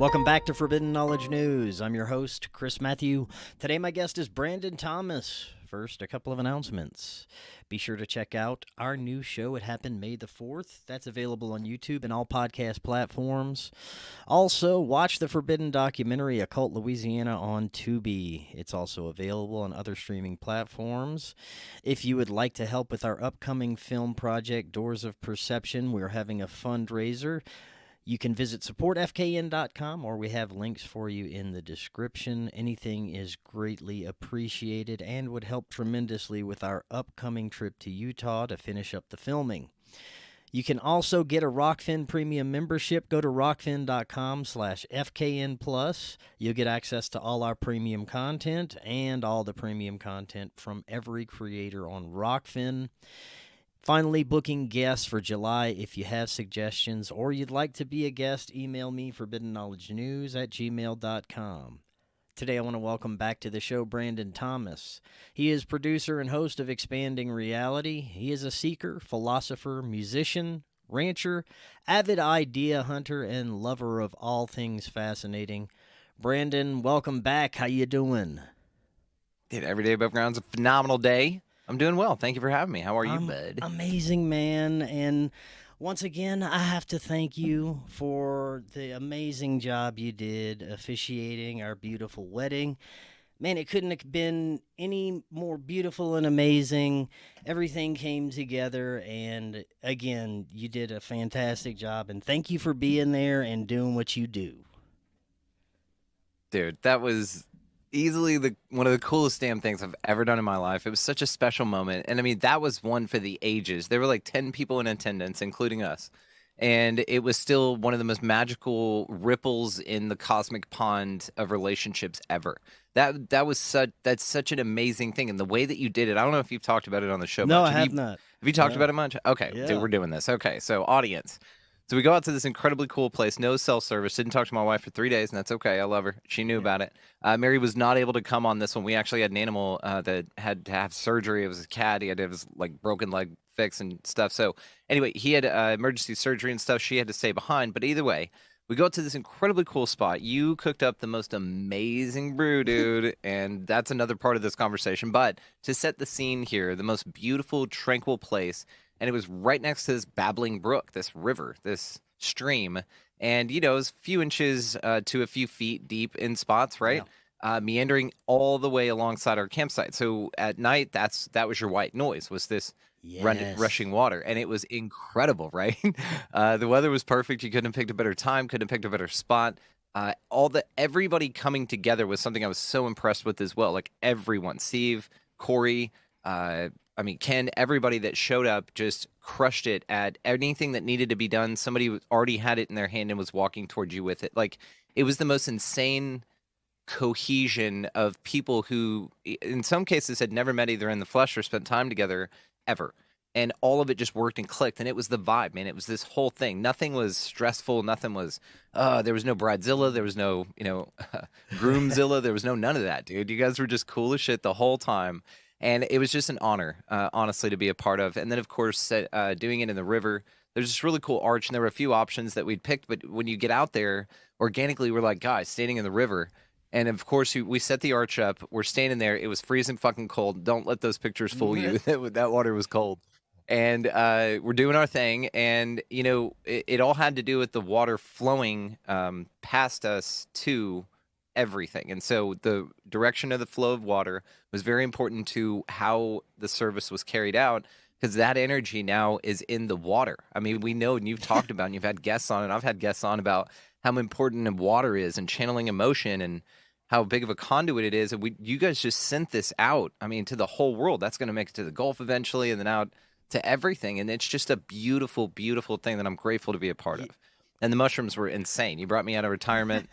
Welcome back to Forbidden Knowledge News. I'm your host, Chris Matthew. Today my guest is Brandon Thomas. First, a couple of announcements. Be sure to check out our new show. It happened May the 4th. That's available on YouTube and all podcast platforms. Also, watch the Forbidden documentary, Occult Louisiana, on Tubi. It's also available on other streaming platforms. If you would like to help with our upcoming film project, Doors of Perception, we're having a fundraiser. You can visit supportfkn.com, or we have links for you in the description. Anything is greatly appreciated and would help tremendously with our upcoming trip to Utah to finish up the filming. You can also get a Rokfin premium membership. Go to rokfin.com/FKN+. You'll get access to all our premium content and all the premium content from every creator on Rokfin. Finally, booking guests for July. If you have suggestions or you'd like to be a guest, email me, forbiddenknowledgenews@gmail.com. Today I want to welcome back to the show Brandon Thomas. He is producer and host of Expanding Reality. He is a seeker, philosopher, musician, rancher, avid idea hunter, and lover of all things fascinating. Brandon, welcome back. How you doing? Dude, every day above ground's a phenomenal day. I'm doing well. Thank you for having me. How are you, bud? Amazing, man. And once again, I have to thank you for the amazing job you did officiating our beautiful wedding. Man, it couldn't have been any more beautiful and amazing. Everything came together, and again, you did a fantastic job. And thank you for being there and doing what you do. Dude, that was easily one of the coolest damn things I've ever done in my life. It was such a special moment. And I mean, that was one for the ages. There were like 10 people in attendance, including us. And it was still one of the most magical ripples in the cosmic pond of relationships ever. That's such an amazing thing. And the way that you did it, I don't know if you've talked about it on the show. No, I have not. Have you talked about it much? Okay, Yeah. Dude, we're doing this. Okay, so audience. So we go out to this incredibly cool place, no cell service. Didn't talk to my wife for 3 days, and that's okay. I love her. She knew about it. Mary was not able to come on this one. We actually had an animal that had to have surgery. It was a cat. He had to have his broken leg fixed and stuff. So anyway, he had emergency surgery and stuff. She had to stay behind. But either way, we go to this incredibly cool spot. You cooked up the most amazing brew, dude, and that's another part of this conversation. But to set the scene here, the most beautiful, tranquil place. And it was right next to this babbling brook, this river, this stream. And, you know, it was a few inches to a few feet deep in spots, right? Yeah. Meandering all the way alongside our campsite. So at night, that was your white noise, was this rushing water. And it was incredible, right? The weather was perfect. You couldn't have picked a better time, couldn't have picked a better spot. Everybody coming together was something I was so impressed with as well. Like everyone, Steve, Cory, Ken, everybody that showed up just crushed it at anything that needed to be done. Somebody already had it in their hand and was walking towards you with it. Like, it was the most insane cohesion of people who, in some cases, had never met either in the flesh or spent time together ever. And all of it just worked and clicked. And it was the vibe, man. It was this whole thing. Nothing was stressful. Nothing was, there was no bridezilla. There was no, groomzilla. There was none of that, dude. You guys were just cool as shit the whole time. And it was just an honor, honestly, to be a part of. And then, of course, doing it in the river, there's this really cool arch, and there were a few options that we'd picked. But when you get out there, organically, we're like, guys, standing in the river. And, of course, we set the arch up. We're standing there. It was freezing fucking cold. Don't let those pictures fool you. That water was cold. And we're doing our thing. And, you know, it all had to do with the water flowing past us to everything. And so the direction of the flow of water was very important to how the service was carried out, because that energy now is in the water. I mean, we know, and you've talked about, and you've had guests on, and I've had guests on about how important water is and channeling emotion and how big of a conduit it is. And you guys just sent this out, I mean, to the whole world. That's going to make it to the Gulf eventually, and then out to everything. And it's just a beautiful, beautiful thing that I'm grateful to be a part of. And the mushrooms were insane. You brought me out of retirement.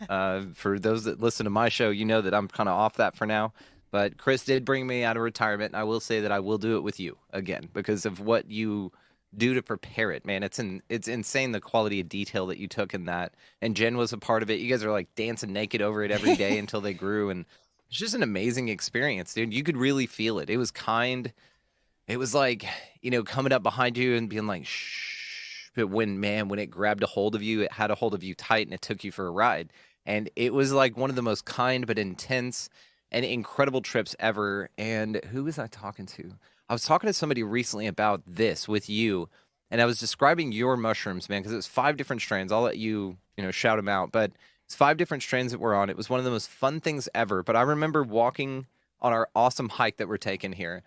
For those that listen to my show, you know that I'm kind of off that for now. But Chris did bring me out of retirement, and I will say that I will do it with you again because of what you do to prepare it, man. It's insane the quality of detail that you took in that. And Jen was a part of it. You guys are like dancing naked over it every day until they grew. And it's just an amazing experience, dude. You could really feel it. It was kind. It was like, you know, coming up behind you and being like, shh. But when it grabbed a hold of you, it had a hold of you tight and it took you for a ride. And it was like one of the most kind but intense and incredible trips ever. And who was I talking to? I was talking to somebody recently about this with you, and I was describing your mushrooms, man, because it was 5 different strains. I'll let you, shout them out, but it's 5 different strains that we're on. It was one of the most fun things ever. But I remember walking on our awesome hike that we're taking here,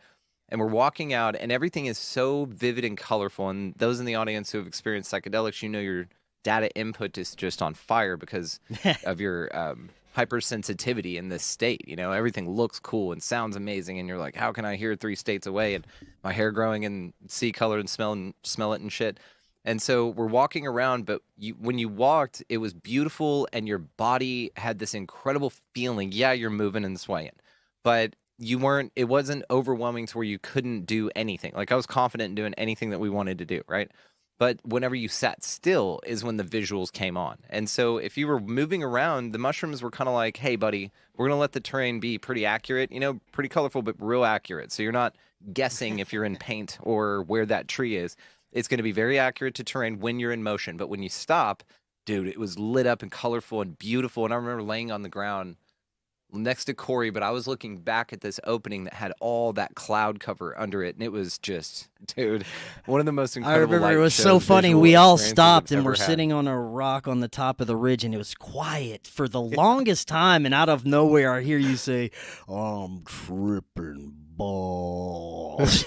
and we're walking out, and everything is so vivid and colorful. And those in the audience who have experienced psychedelics, your data input is just on fire because of your hypersensitivity in this state. Everything looks cool and sounds amazing, and you're like, how can I hear 3 states away and my hair growing and see color and smell it and shit. And so we're walking around, but when you walked, it was beautiful, and your body had this incredible feeling. Yeah, you're moving and swaying, but it wasn't overwhelming to where you couldn't do anything. Like, I was confident in doing anything that we wanted to do, right? But whenever you sat still is when the visuals came on. And so if you were moving around, the mushrooms were kind of like, hey, buddy, we're going to let the terrain be pretty accurate, pretty colorful, but real accurate. So you're not guessing if you're in paint or where that tree is. It's going to be very accurate to terrain when you're in motion. But when you stop, dude, it was lit up and colorful and beautiful. And I remember laying on the ground next to Cory, but I was looking back at this opening that had all that cloud cover under it, and it was just, dude, one of the most incredible. I remember it was so funny. We all stopped and we're sitting on a rock on the top of the ridge, and it was quiet for the longest time, and out of nowhere I hear you say, I'm tripping balls.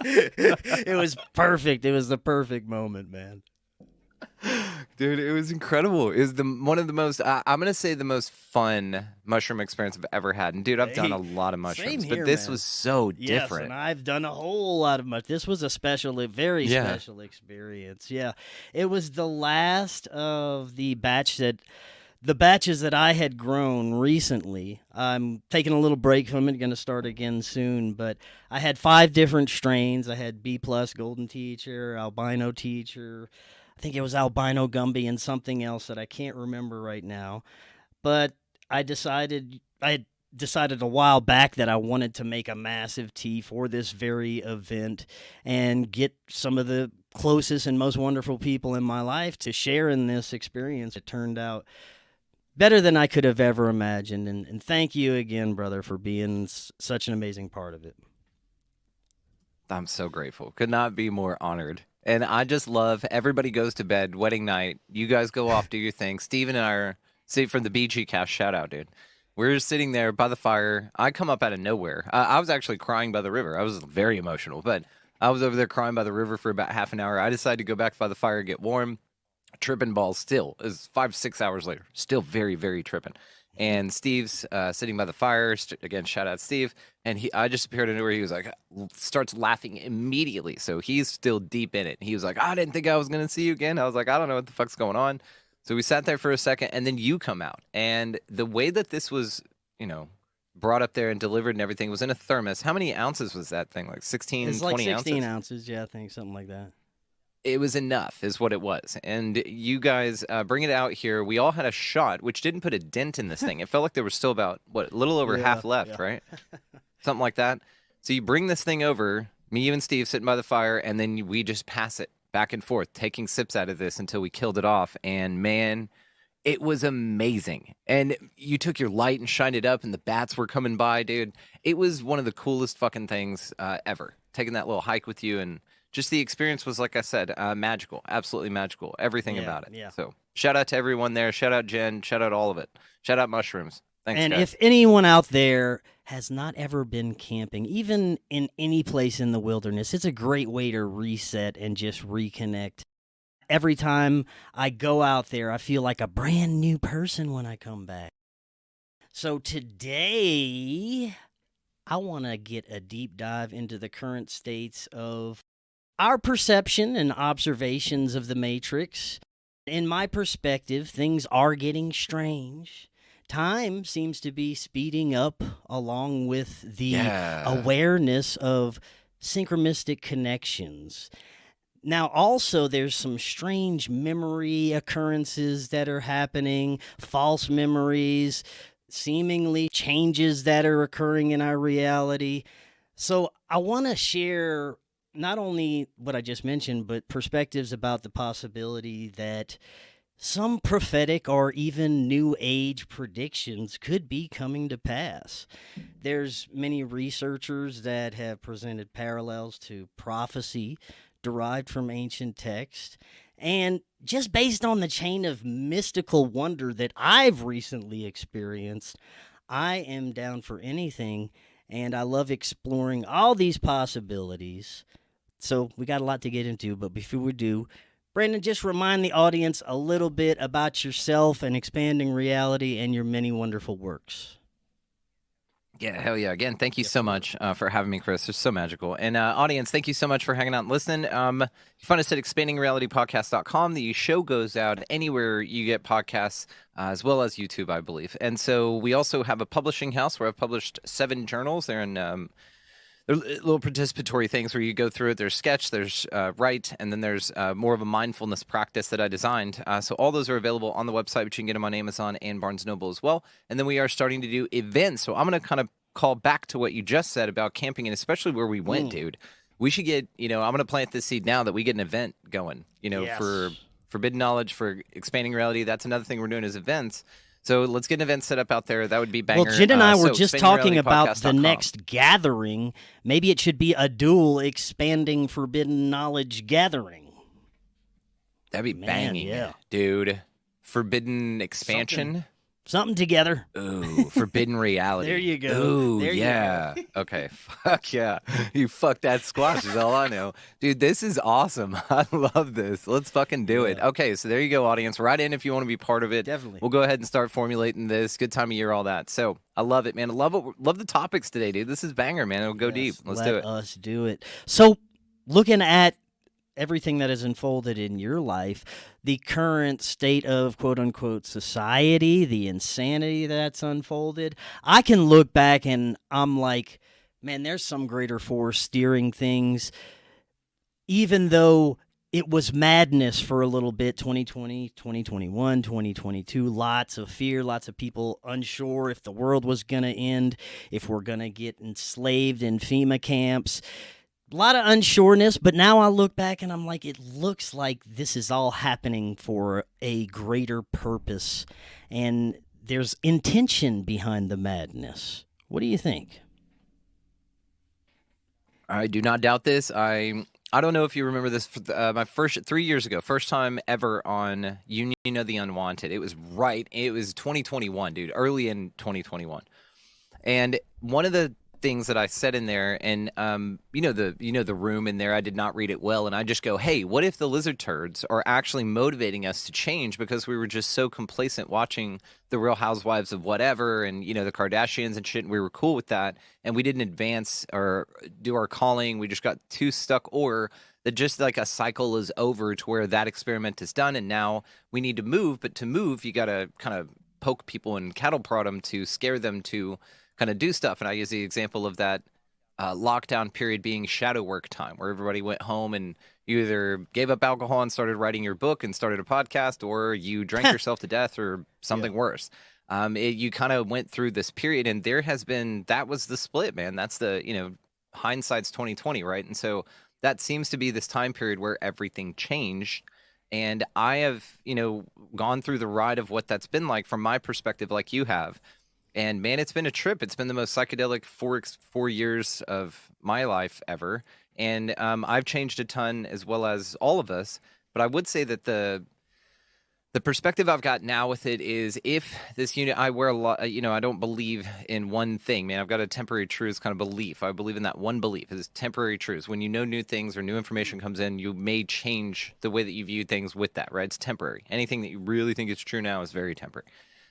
It was perfect. It was the perfect moment, man. Dude, it was incredible. It was one of the most, I'm going to say the most fun mushroom experience I've ever had. And dude, I've done a lot of mushrooms, here, but this man. was so different. Yes, and I've done a whole lot of This was a very special experience. Yeah. It was the last of the batches that I had grown recently. I'm taking a little break from it, going to start again soon, but I had 5 different strains. I had B+, Golden Teacher, Albino Teacher, I think it was Albino Gumby, and something else that I can't remember right now. But I decided a while back that I wanted to make a massive tea for this very event and get some of the closest and most wonderful people in my life to share in this experience. It turned out better than I could have ever imagined. And thank you again, brother, for being such an amazing part of it. I'm so grateful. Could not be more honored. And I just love, everybody goes to bed, wedding night. You guys go off, do your thing. Steven and I are sitting from the BG Cast, shout out, dude. We're sitting there by the fire. I come up out of nowhere. I was actually crying by the river. I was very emotional, but I was over there crying by the river for about half an hour. I decided to go back by the fire, get warm. Tripping balls still. It was 5-6 hours later. Still very, very tripping. And Steve's sitting by the fire. Again, shout out Steve. And I just appeared into where he was like, starts laughing immediately. So he's still deep in it. He was like, I didn't think I was going to see you again. I was like, I don't know what the fuck's going on. So we sat there for a second, and then you come out. And the way that this was, brought up there and delivered and everything was in a thermos. How many ounces was that thing? Like 16, it's 20 like 16 ounces? Yeah, I think something like that. It was enough is what it was. And you guys bring it out here. We all had a shot, which didn't put a dent in this thing. It felt like there was still about, a little over half left, right? Something like that. So you bring this thing over, me, you, and Steve sitting by the fire, and then we just pass it back and forth, taking sips out of this until we killed it off. And man, it was amazing. And you took your light and shined it up, and the bats were coming by, dude. It was one of the coolest fucking things ever. Taking that little hike with you, and just the experience was, like I said, magical. Absolutely magical. Everything about it. Yeah. So shout out to everyone there. Shout out Jen. Shout out all of it. Shout out mushrooms. Thanks, and guys. If anyone out there has not ever been camping, even in any place in the wilderness, it's a great way to reset and just reconnect. Every time I go out there, I feel like a brand new person when I come back. So today, I want to get a deep dive into the current states of our perception and observations of the Matrix. In my perspective, things are getting strange. Time seems to be speeding up along with the awareness of synchronistic connections. Now, also, there's some strange memory occurrences that are happening, false memories, seemingly changes that are occurring in our reality. So I want to share not only what I just mentioned, but perspectives about the possibility that some prophetic or even new age predictions could be coming to pass. There's many researchers that have presented parallels to prophecy derived from ancient text. And just based on the chain of mystical wonder that I've recently experienced, I am down for anything, and I love exploring all these possibilities. So we got a lot to get into, but before we do, Brandon, just remind the audience a little bit about yourself and expanding reality and your many wonderful works. Yeah, hell yeah. Again, thank you so much for having me, Chris. It's so magical. And audience, thank you so much for hanging out and listening. You find us at expandingrealitypodcast.com. The show goes out anywhere you get podcasts, as well as YouTube, I believe. And so we also have a publishing house where I've published 7 journals. They're in they're little participatory things where you go through it. There's sketch, there's write, and then there's more of a mindfulness practice that I designed. So all those are available on the website, but you can get them on Amazon and Barnes & Noble as well. And then we are starting to do events. So I'm going to kind of call back to what you just said about camping, and especially where we went, dude. We should get, I'm going to plant this seed now that we get an event going, for Forbidden Knowledge, for Expanding Reality. That's another thing we're doing is events. So let's get an event set up out there. That would be banger. Well, Jen and I were just talking about the next gathering. Maybe it should be a dual Expanding Forbidden Knowledge gathering. That'd be banging, dude. Forbidden Expansion. Something together. Ooh, Forbidden Reality. There you go. Ooh, there yeah. You go. Okay, fuck yeah. You fucked that squash is all I know. Dude, this is awesome. I love this. Let's fucking do it. Okay, so there you go, audience. Write in if you want to be part of it. Definitely. We'll go ahead and start formulating this. Good time of year, all that. So I love it, man. I love the topics today, dude. This is banger, man. It'll go deep. Let's do it. Let us do it. So looking at everything that has unfolded in your life, the current state of quote-unquote society, the insanity that's unfolded, I can look back and I'm like, man, there's some greater force steering things, even though it was madness for a little bit, 2020, 2021, 2022, lots of fear, lots of people unsure if the world was going to end, if we're going to get enslaved in FEMA camps. A lot of unsureness, but now I look back and I'm like, it looks like this is all happening for a greater purpose, and there's intention behind the madness. What do you think? I do not doubt this. I don't know if you remember this. My first 3 years ago, first time ever on Union of the Unwanted. It was 2021, dude, early in 2021, and one of the things that I said in there, and the room in there, I did not read it well, and I just go, hey, what if the lizard turds are actually motivating us to change because we were just so complacent watching the Real Housewives of whatever and the Kardashians and shit, and we were cool with that, and we didn't advance or do our calling. We just got too stuck, or that just like a cycle is over to where that experiment is done, and now we need to move. But to move, you got to kind of poke people and cattle prod them to scare them to kind of do stuff. And I use the example of that lockdown period being shadow work time, where everybody went home and you either gave up alcohol and started writing your book and started a podcast, or you drank yourself to death or something worse. You kind of went through this period, and that was the split, man. That's the, hindsight's 2020, right? And so that seems to be this time period where everything changed. And I have, gone through the ride of what that's been like from my perspective, like you have. And man, it's been a trip. It's been the most psychedelic 4 years of my life ever. And I've changed a ton, as well as all of us. But I would say that the perspective I've got now with it is, if this unit, I wear a lot, I don't believe in one thing, man. I've got a temporary truths kind of belief. I believe in that one belief is temporary truths. When new things or new information comes in, you may change the way that you view things with that, right? It's temporary. Anything that you really think is true now is very temporary.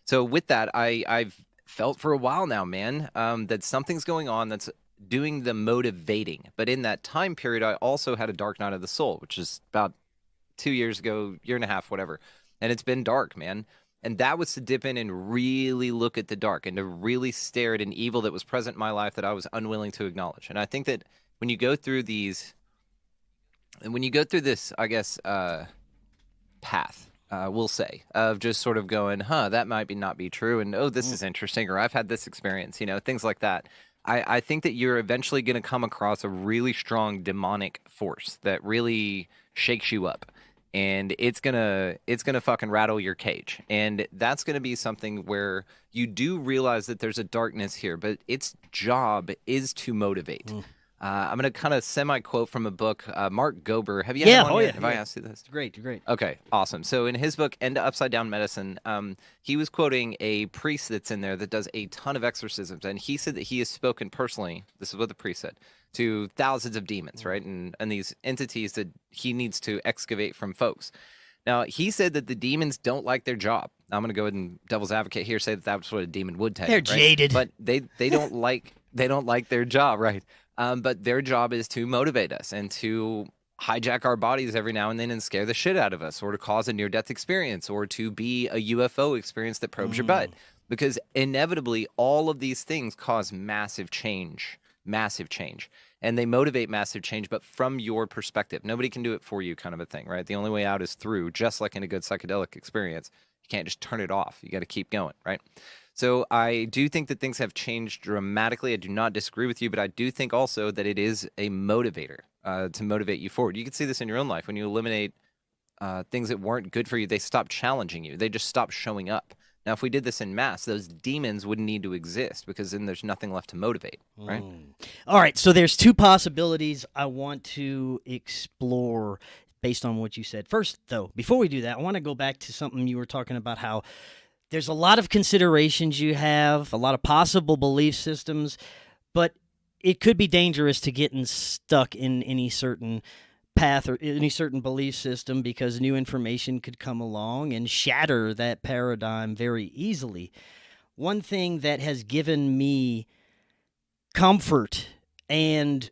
So with that, I've felt for a while now, man, that something's going on that's doing the motivating. But in that time period, I also had a dark night of the soul, which is about 2 years ago, year and a half, whatever. And it's been dark, man. And that was to dip in and really look at the dark and to really stare at an evil that was present in my life that I was unwilling to acknowledge. And I think that when you go through this, I guess, path, we'll say, of just sort of going, that might not be true, and this is interesting, or I've had this experience, things like that. I think that you're eventually going to come across a really strong demonic force that really shakes you up. and it's gonna fucking rattle your cage. And that's gonna be something where you do realize that there's a darkness here, but its job is to motivate. I'm gonna kind of semi-quote from a book, Mark Gober. Have you had him on yet? Have I asked you this? Great. Okay, awesome. So in his book, End to Upside Down Medicine, he was quoting a priest that's in there that does a ton of exorcisms, and he said that he has spoken personally, this is what the priest said, to thousands of demons, right? And these entities that he needs to excavate from folks. Now, he said that the demons don't like their job. I'm going to go ahead and devil's advocate here, say that that's what a demon would tell you. They're jaded. But they don't like their job, right? But their job is to motivate us and to hijack our bodies every now and then and scare the shit out of us, or to cause a near-death experience, or to be a UFO experience that probes your butt. Because inevitably, all of these things cause massive change. And they motivate massive change, but from your perspective. Nobody can do it for you, kind of a thing, right? The only way out is through, just like in a good psychedelic experience. You can't just turn it off. You got to keep going, right? So I do think that things have changed dramatically. I do not disagree with you, but I do think also that it is a motivator to motivate you forward. You can see this in your own life. When you eliminate things that weren't good for you, they stop challenging you. They just stop showing up. Now, if we did this in mass, those demons wouldn't need to exist, because then there's nothing left to motivate, right? All right, so there's two possibilities I want to explore based on what you said. First, though, before we do that, I want to go back to something you were talking about, how there's a lot of considerations you have, a lot of possible belief systems, but it could be dangerous to getting stuck in any certain path or any certain belief system, because new information could come along and shatter that paradigm very easily. One thing that has given me comfort and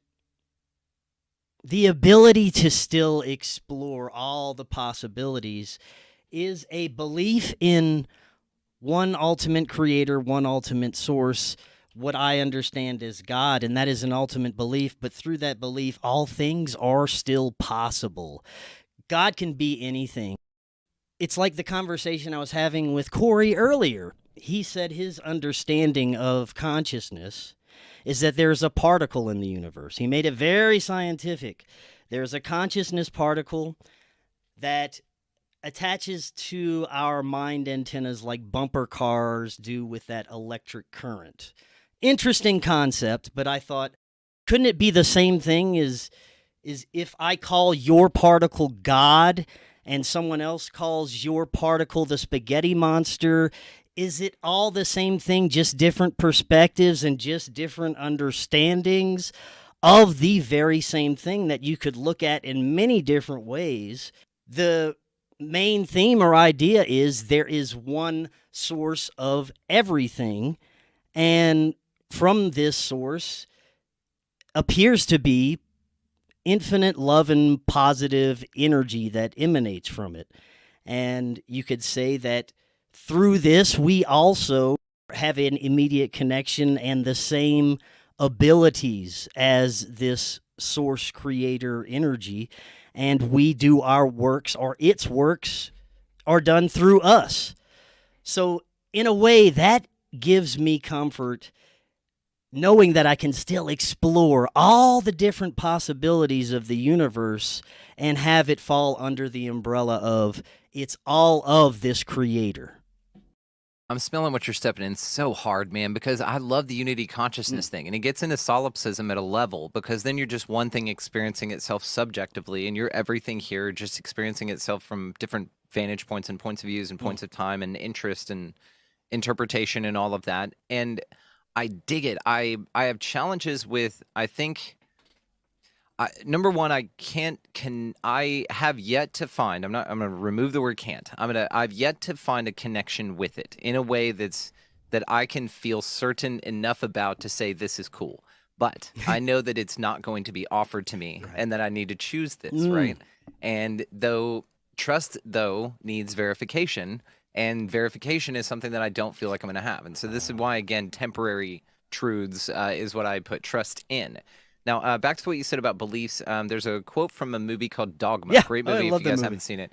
the ability to still explore all the possibilities is a belief in one ultimate creator, one ultimate source, what I understand as God, and that is an ultimate belief. But through that belief, all things are still possible. God can be anything. It's like the conversation I was having with Cory earlier. He said his understanding of consciousness is that there's a particle in the universe. He made it very scientific. There's a consciousness particle that attaches to our mind antennas like bumper cars do with that electric current. Interesting concept, but I thought, couldn't it be the same thing as if I call your particle God and someone else calls your particle the spaghetti monster? Is it all the same thing, just different perspectives and just different understandings of the very same thing that you could look at in many different ways? The main theme or idea is there is one source of everything, and from this source appears to be infinite love and positive energy that emanates from it. And you could say that through this, we also have an immediate connection and the same abilities as this source creator energy, and we do our works, or its works are done through us. So in a way, that gives me comfort, knowing that I can still explore all the different possibilities of the universe and have it fall under the umbrella of it's all of this creator. I'm smelling what you're stepping in so hard, man, because I love the unity consciousness thing. And it gets into solipsism at a level, because then you're just one thing experiencing itself subjectively, and you're everything here just experiencing itself from different vantage points and points of views and points of time and interest and interpretation and all of that. And I dig it. I have challenges with, I think, number one, I have yet to find, I'm going to remove the word can't. I've yet to find a connection with it in a way that I can feel certain enough about to say this is cool. But I know that it's not going to be offered to me, right, and that I need to choose this, right? And trust needs verification, and verification is something that I don't feel like I'm going to have. And so this is why, again, temporary truths is what I put trust in. Now, back to what you said about beliefs. There's a quote from a movie called Dogma. Yeah, Great movie if you guys haven't seen it.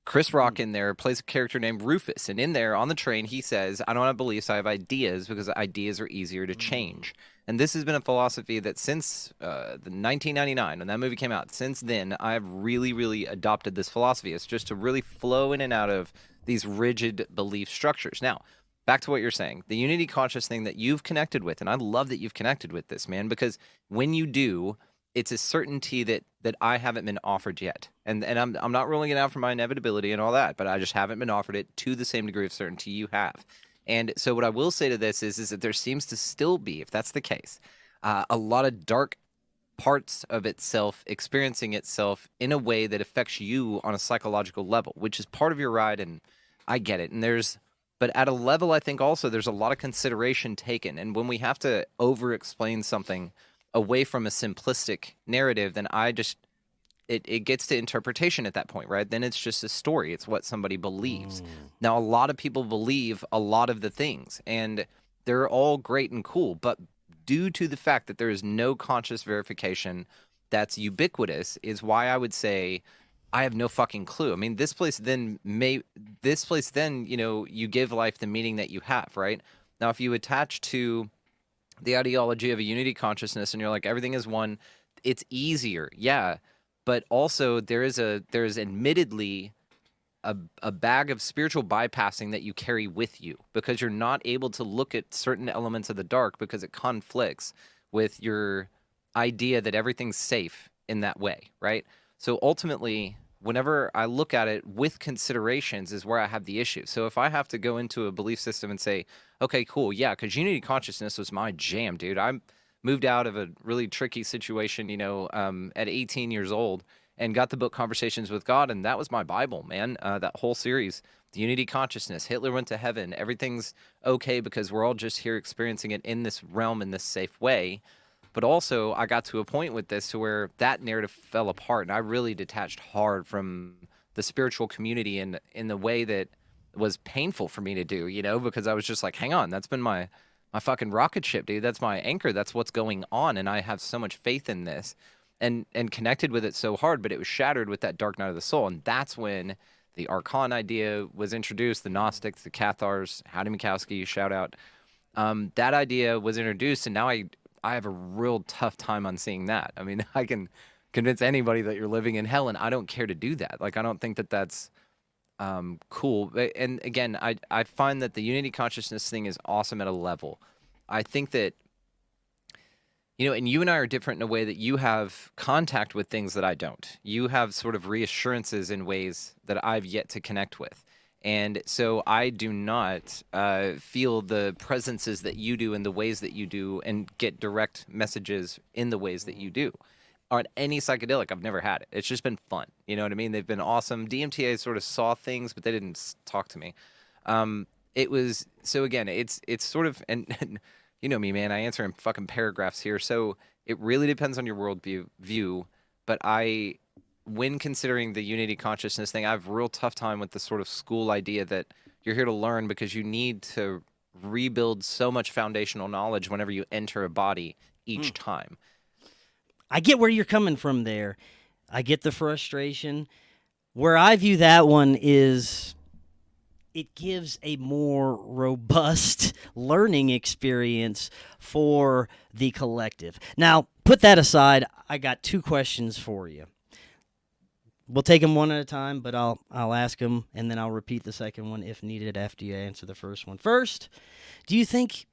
Chris Rock in there plays a character named Rufus, and in there on the train he says, I don't have beliefs, I have ideas, because ideas are easier to change. And this has been a philosophy that since the 1999, when that movie came out, since then I've really, really adopted this philosophy. It's just to really flow in and out of these rigid belief structures. Now, back to what you're saying, the unity conscious thing that you've connected with, and I love that you've connected with this, man, because when you do, it's a certainty that I haven't been offered yet. And I'm not ruling it out for my inevitability and all that, but I just haven't been offered it to the same degree of certainty you have. And so what I will say to this is that there seems to still be, if that's the case, a lot of dark parts of itself experiencing itself in a way that affects you on a psychological level, which is part of your ride, and I get it. But at a level, I think also there's a lot of consideration taken. And when we have to over-explain something away from a simplistic narrative, then it gets to interpretation at that point, right? Then it's just a story. It's what somebody believes. Now, a lot of people believe a lot of the things, and they're all great and cool. But due to the fact that there is no conscious verification that's ubiquitous is why I would say I have no fucking clue. I mean, this place then, you know, you give life the meaning that you have, right? Now, if you attach to the ideology of a unity consciousness and you're like, everything is one, it's easier. Yeah. But also there's admittedly a bag of spiritual bypassing that you carry with you, because you're not able to look at certain elements of the dark because it conflicts with your idea that everything's safe in that way, right? So ultimately, whenever I look at it with considerations is where I have the issue. So if I have to go into a belief system and say, okay, cool, yeah, because unity consciousness was my jam, dude. I moved out of a really tricky situation, you know, at 18 years old, and got the book Conversations with God, and that was my Bible, man. That whole series, the unity consciousness, Hitler went to heaven, everything's okay because we're all just here experiencing it in this realm in this safe way. But also, I got to a point with this to where that narrative fell apart, and I really detached hard from the spiritual community in the way that was painful for me to do, you know, because I was just like, hang on, that's been my fucking rocket ship, dude. That's my anchor. That's what's going on, and I have so much faith in this, and connected with it so hard, but it was shattered with that dark night of the soul, and that's when the Archon idea was introduced, the Gnostics, the Cathars, Howdy Mikowski, shout out. That idea was introduced, and now I have a real tough time on seeing that. I mean, I can convince anybody that you're living in hell, and I don't care to do that. Like, I don't think that that's cool. And again, I find that the unity consciousness thing is awesome at a level. I think that, you know, and you and I are different in a way that you have contact with things that I don't. You have sort of reassurances in ways that I've yet to connect with. And so I do not feel the presences that you do in the ways that you do and get direct messages in the ways that you do. On any psychedelic, I've never had it. It's just been fun. You know what I mean? They've been awesome. DMTA sort of saw things, but they didn't talk to me. It was, so again, it's sort of, and you know me, man, I answer in fucking paragraphs here. So it really depends on your worldview. But when considering the unity consciousness thing, I have a real tough time with the sort of school idea that you're here to learn because you need to rebuild so much foundational knowledge whenever you enter a body each time. I get where you're coming from there. I get the frustration. Where I view that one is it gives a more robust learning experience for the collective. Now, put that aside, I got two questions for you. We'll take them one at a time, but I'll ask them, and then I'll repeat the second one if needed after you answer the first one. First, do you think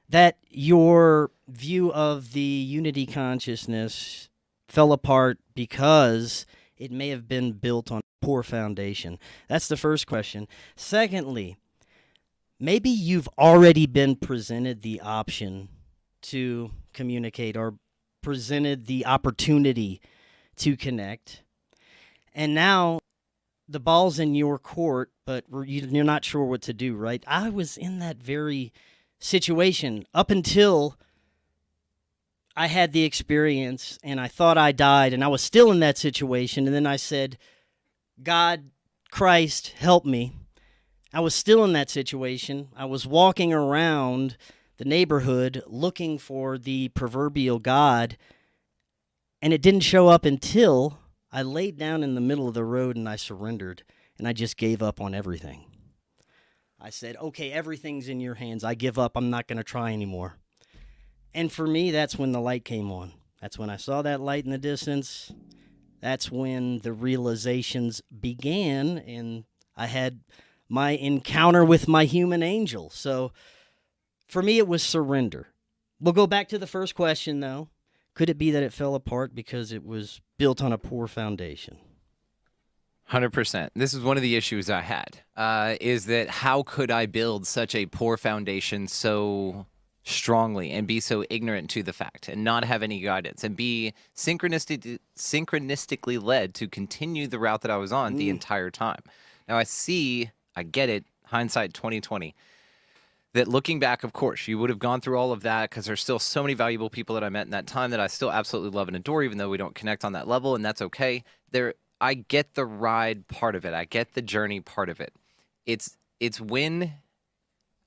that your view of the unity consciousness fell apart because it may have been built on a poor foundation? That's the first question. Secondly, maybe you've already been presented the option to communicate or presented the opportunity to connect, and now the ball's in your court, but you're not sure what to do, right? I was in that very situation up until I had the experience and I thought I died, and I was still in that situation, and then I said, God, Christ, help me. I was still in that situation. I was walking around the neighborhood looking for the proverbial God, and it didn't show up until I laid down in the middle of the road and I surrendered. and I just gave up on everything. I said, okay, everything's in your hands. I give up. I'm not going to try anymore. And for me, that's when the light came on. That's when I saw that light in the distance. That's when the realizations began, and I had my encounter with my human angel. So for me, it was surrender. We'll go back to the first question, though. Could it be that it fell apart because it was built on a poor foundation? 100%. This is one of the issues I had, is that how could I build such a poor foundation so strongly and be so ignorant to the fact and not have any guidance and be synchronistically led to continue the route that I was on the entire time. Now I get it, hindsight 2020, that looking back, of course, you would have gone through all of that because there's still so many valuable people that I met in that time that I still absolutely love and adore, even though we don't connect on that level, and that's okay. I get the ride part of it. I get the journey part of it. It's when,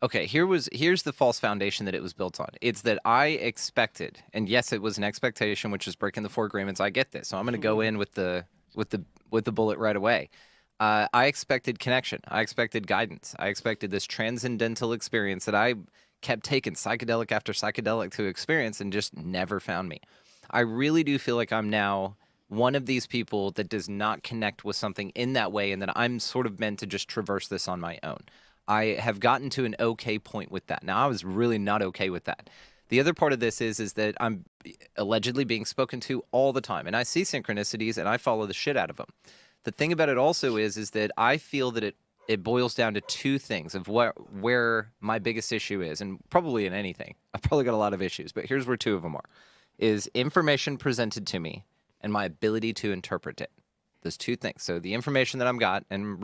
okay, here's the false foundation that it was built on. It's that I expected, and yes, it was an expectation, which is breaking the 4 agreements. I get this, so I'm going to go in with the bullet right away. I expected connection. I expected guidance. I expected this transcendental experience that I kept taking psychedelic after psychedelic to experience and just never found me. I really do feel like I'm now one of these people that does not connect with something in that way, and that I'm sort of meant to just traverse this on my own. I have gotten to an okay point with that. Now, I was really not okay with that. The other part of this is that I'm allegedly being spoken to all the time, and I see synchronicities and I follow the shit out of them. The thing about it also is that I feel that it boils down to 2 things of where my biggest issue is, and probably in anything. I've probably got a lot of issues, but here's where 2 of them are, is information presented to me and my ability to interpret it. Those 2 things. So the information that I'm got and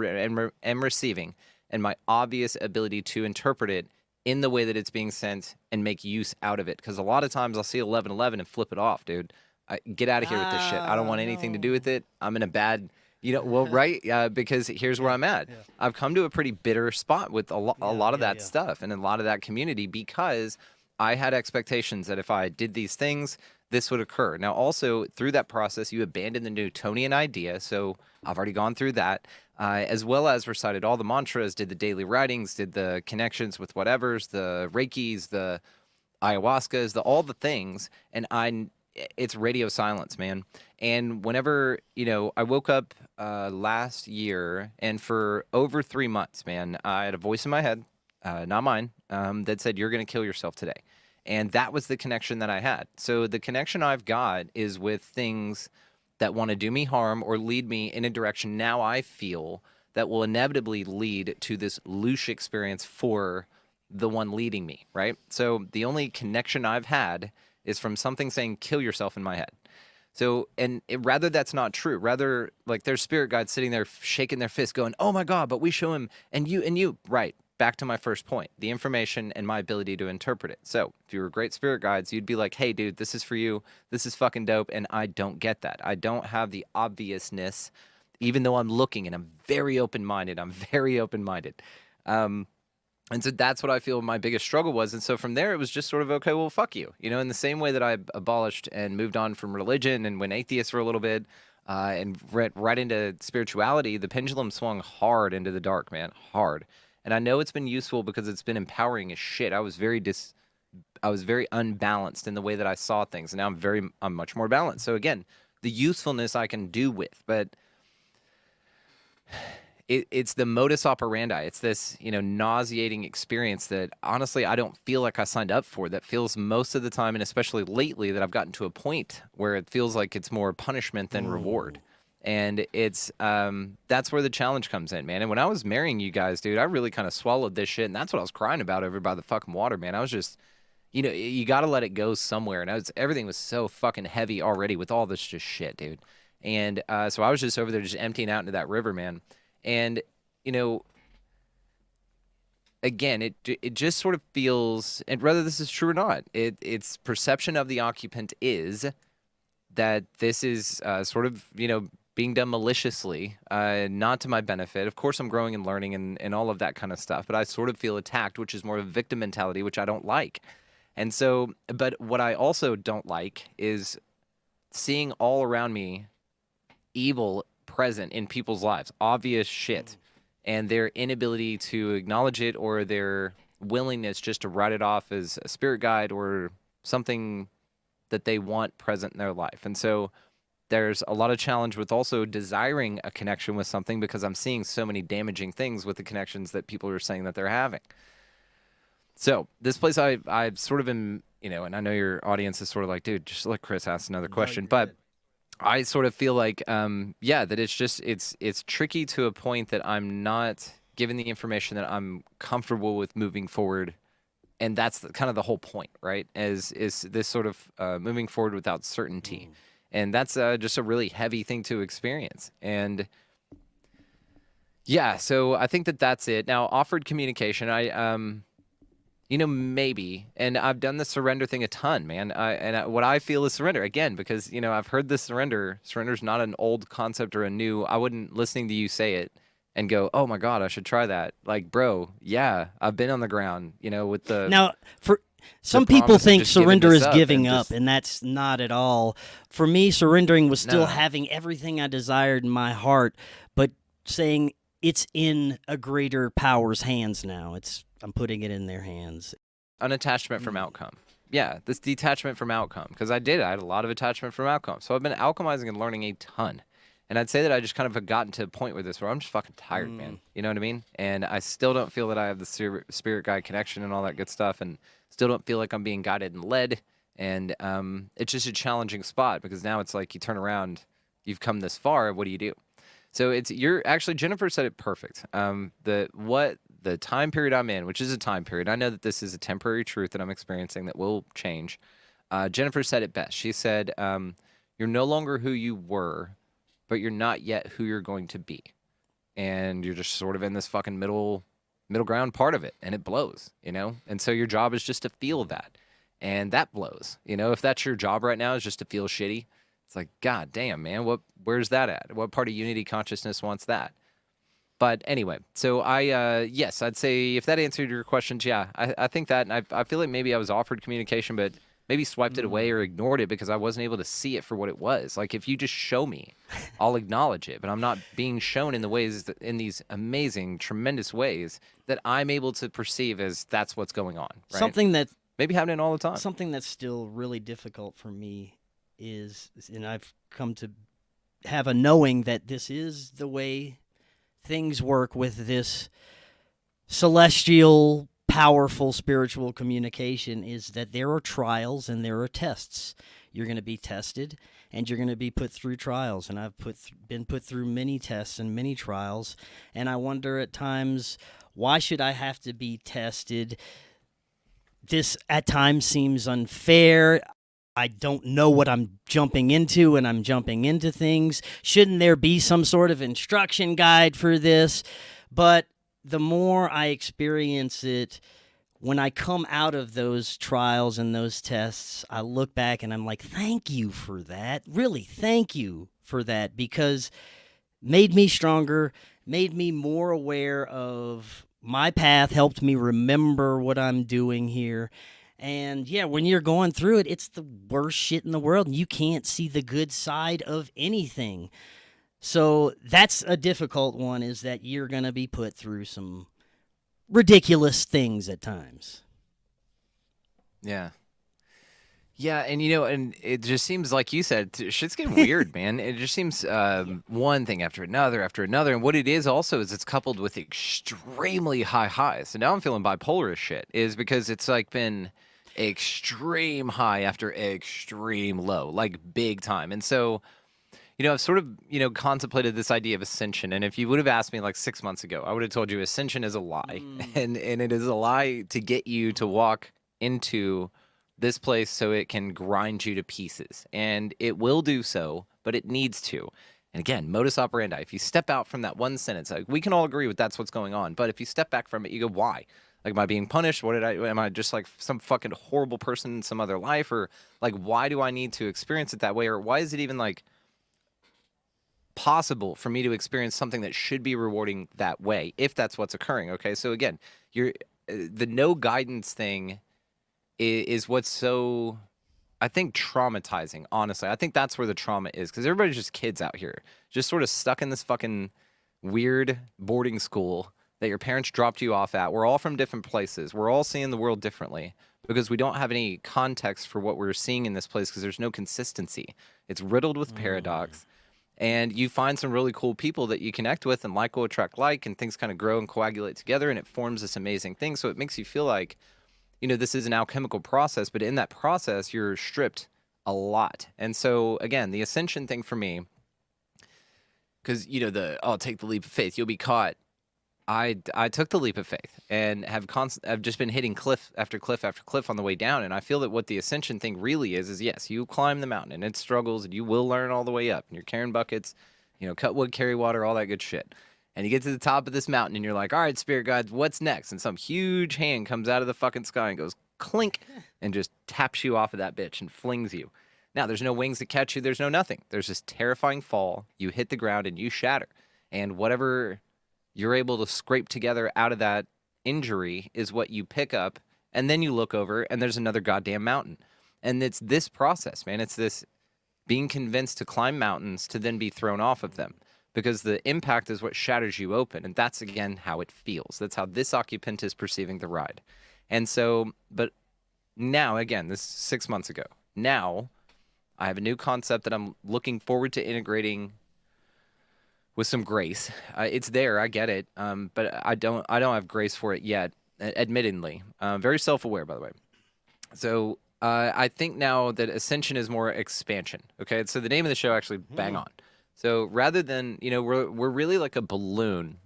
am receiving, and my obvious ability to interpret it in the way that it's being sent and make use out of it. Because a lot of times I'll see 1111 and flip it off, dude. Get out of here with this shit. I don't want anything to do with it. I'm in a bad, right? Because here's where I'm at. Yeah. I've come to a pretty bitter spot with a lot of that stuff and a lot of that community, because I had expectations that if I did these things, this would occur. Now, also, through that process, you abandon the Newtonian idea, so I've already gone through that, as well as recited all the mantras, did the daily writings, did the connections with whatevers, the Reikis, the ayahuascas, all the things, and it's radio silence, man. And whenever, I woke up last year, and for over 3 months, man, I had a voice in my head, not mine, that said, you're going to kill yourself today. And that was the connection that I had. So the connection I've got is with things that want to do me harm or lead me in a direction now I feel that will inevitably lead to this loosh experience for the one leading me, right? So the only connection I've had is from something saying kill yourself in my head. So, rather that's not true. Rather, like, there's spirit guides sitting there shaking their fist going, oh my God, but we show him and you, right. Back to my first point, the information and my ability to interpret it. So if you were great spirit guides, you'd be like, hey, dude, this is for you. This is fucking dope. And I don't get that. I don't have the obviousness, even though I'm looking, and I'm very open-minded. And so that's what I feel my biggest struggle was. And so from there, it was just sort of, okay, well, fuck you. In the same way that I abolished and moved on from religion and went atheist for a little bit, and right into spirituality, the pendulum swung hard into the dark, man, hard. And I know it's been useful because it's been empowering as shit. I was very unbalanced in the way that I saw things. And now I'm much more balanced. So again, the usefulness I can do with, but it's the modus operandi. It's this, nauseating experience that honestly, I don't feel like I signed up for. That feels most of the time, and especially lately, that I've gotten to a point where it feels like it's more punishment than reward. And it's that's where the challenge comes in, man. And when I was marrying you guys, dude, I really kind of swallowed this shit, and that's what I was crying about over by the fucking water, man. I was just, you got to let it go somewhere, and everything was so fucking heavy already with all this just shit, dude. And so I was just over there just emptying out into that river, man. And again, it just sort of feels, and whether this is true or not, its perception of the occupant is that this is sort of being done maliciously, not to my benefit. Of course, I'm growing and learning and all of that kind of stuff, but I sort of feel attacked, which is more of a victim mentality, which I don't like. And so, but what I also don't like is seeing all around me evil present in people's lives, obvious shit, and their inability to acknowledge it, or their willingness just to write it off as a spirit guide or something that they want present in their life. And so there's a lot of challenge with also desiring a connection with something, because I'm seeing so many damaging things with the connections that people are saying that they're having. So this place, I've sort of been, and I know your audience is sort of like, dude, just let Chris ask another question. But I sort of feel like, that it's just, it's tricky to a point that I'm not given the information that I'm comfortable with moving forward. And that's kind of the whole point, right? Is this sort of moving forward without certainty. And that's just a really heavy thing to experience. And yeah, so I think that that's it. Now, offered communication, maybe, and I've done the surrender thing a ton, man. What I feel is surrender, again, because, I've heard this surrender's not an old concept or a new. I wouldn't, listening to you say it and go, oh my God, I should try that. Like, bro, yeah, I've been on the ground, with the... Now, for some people think surrender is giving up, and that's not at all. For me, surrendering was still having everything I desired in my heart, but saying it's in a greater power's hands now. I'm putting it in their hands. An attachment from outcome. Yeah, this detachment from outcome. Because I had a lot of attachment from outcome. So I've been alchemizing and learning a ton. And I'd say that I just kind of have gotten to a point with this where I'm just fucking tired, man. You know what I mean? And I still don't feel that I have the spirit guide connection and all that good stuff, and still don't feel like I'm being guided and led. And it's just a challenging spot, because now it's like you turn around, you've come this far, what do you do? So actually, Jennifer said it perfect. The time period I'm in, which is a time period, I know that this is a temporary truth that I'm experiencing that will change. Jennifer said it best. She said, you're no longer who you were, but you're not yet who you're going to be. And you're just sort of in this fucking middle ground part of it, and it blows, And so your job is just to feel that, and that blows. If that's your job right now, is just to feel shitty, it's like, God damn, man, where's that at? What part of unity consciousness wants that? But anyway, so yes, I'd say if that answered your questions, yeah, I think that, and I feel like maybe I was offered communication, but maybe swiped it away or ignored it because I wasn't able to see it for what it was. Like, if you just show me, I'll acknowledge it, but I'm not being shown in in these amazing, tremendous ways that I'm able to perceive as that's what's going on. Right? Something that maybe happening all the time. Something that's still really difficult for me is, and I've come to have a knowing that this is the way things work with this celestial, powerful spiritual communication, is that there are trials and there are tests. You're going to be tested and you're going to be put through trials. And I've been put through many tests and many trials. And I wonder at times, why should I have to be tested? This at times seems unfair. I don't know what I'm jumping into, and I'm jumping into things. Shouldn't there be some sort of instruction guide for this? But the more I experience it, when I come out of those trials and those tests, I look back and I'm like, thank you for that. Really, thank you for that, because made me stronger, made me more aware of my path, helped me remember what I'm doing here. And yeah, when you're going through it, it's the worst shit in the world, and you can't see the good side of anything. So that's a difficult one, is that you're going to be put through some ridiculous things at times. Yeah. Yeah, and and it just seems like you said, shit's getting weird, man. It just seems one thing after another, and what it is also is it's coupled with extremely high highs. So now I'm feeling bipolar as shit, is because it's like been extreme high after extreme low, like big time. And so, I've sort of, contemplated this idea of ascension. And if you would have asked me like 6 months ago, I would have told you ascension is a lie. And it is a lie to get you to walk into this place so it can grind you to pieces. And it will do so, but it needs to. And again, modus operandi, if you step out from that one sentence, like, we can all agree with that's what's going on. But if you step back from it, you go, why? Like, am I being punished? Am I just like some fucking horrible person in some other life? Or like, why do I need to experience it that way? Or why is it even like possible for me to experience something that should be rewarding that way, if that's what's occurring? Okay, so again, the no guidance thing is what's so I think, traumatizing, honestly. I think that's where the trauma is, because everybody's just kids out here, just sort of stuck in this fucking weird boarding school that your parents dropped you off at. We're all from different places. We're all seeing the world differently because we don't have any context for what we're seeing in this place because there's no consistency. It's riddled with paradox. And you find some really cool people that you connect with, and like will attract like, and things kind of grow and coagulate together, and it forms this amazing thing. So it makes you feel like, you know, this is an alchemical process, but in that process, you're stripped a lot. And so, again, the Ascension thing for me, because, you know, I'll take the leap of faith, you'll be caught. I took the leap of faith and I've just been hitting cliff after cliff after cliff on the way down. And I feel that what the Ascension thing really is yes, you climb the mountain and it struggles and you will learn all the way up. And you're carrying buckets, you know, cut wood, carry water, all that good shit. And you get to the top of this mountain and you're like, all right, spirit guides, what's next? And some huge hand comes out of the fucking sky and goes clink and just taps you off of that bitch and flings you. Now, there's no wings to catch you. There's no nothing. There's this terrifying fall. You hit the ground and you shatter. And whatever you're able to scrape together out of that injury is what you pick up. And then you look over and there's another goddamn mountain. And it's this process, man. It's this being convinced to climb mountains to then be thrown off of them. Because the impact is what shatters you open. And that's, again, how it feels. That's how this occupant is perceiving the ride. And so, but now, again, this is 6 months ago. Now, I have a new concept that I'm looking forward to integrating with some grace. It's there, I get it, but I don't have grace for it yet, admittedly. Very self-aware, by the way. So I think now that Ascension is more expansion. Okay, so the name of the show actually bang on. So rather than, you know, we're really like a balloon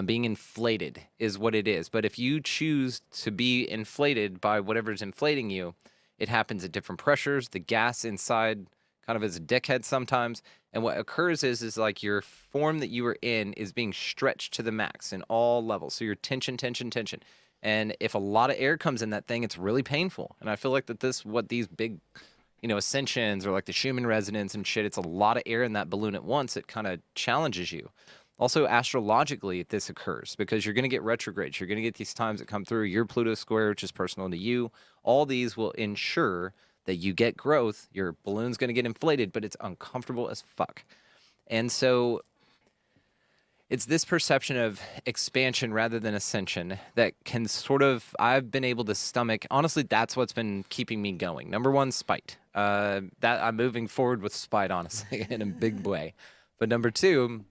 being inflated is what it is. But if you choose to be inflated by whatever's inflating you, it happens at different pressures. The gas inside kind of as a dickhead sometimes. And what occurs is like your form that you were in is being stretched to the max in all levels. So you're tension. And if a lot of air comes in that thing, it's really painful. And I feel like what these big, you know, ascensions or like the Schumann resonance and shit, it's a lot of air in that balloon at once. It kind of challenges you. Also, astrologically, this occurs because you're going to get retrogrades. You're going to get these times that come through. Your Pluto square, which is personal to you. All these will ensure that you get growth. Your balloon's going to get inflated, but it's uncomfortable as fuck. And so it's this perception of expansion rather than ascension that can sort of, I've been able to stomach. Honestly, that's what's been keeping me going. Number one, spite. That I'm moving forward with spite, honestly, in a big way. But number two,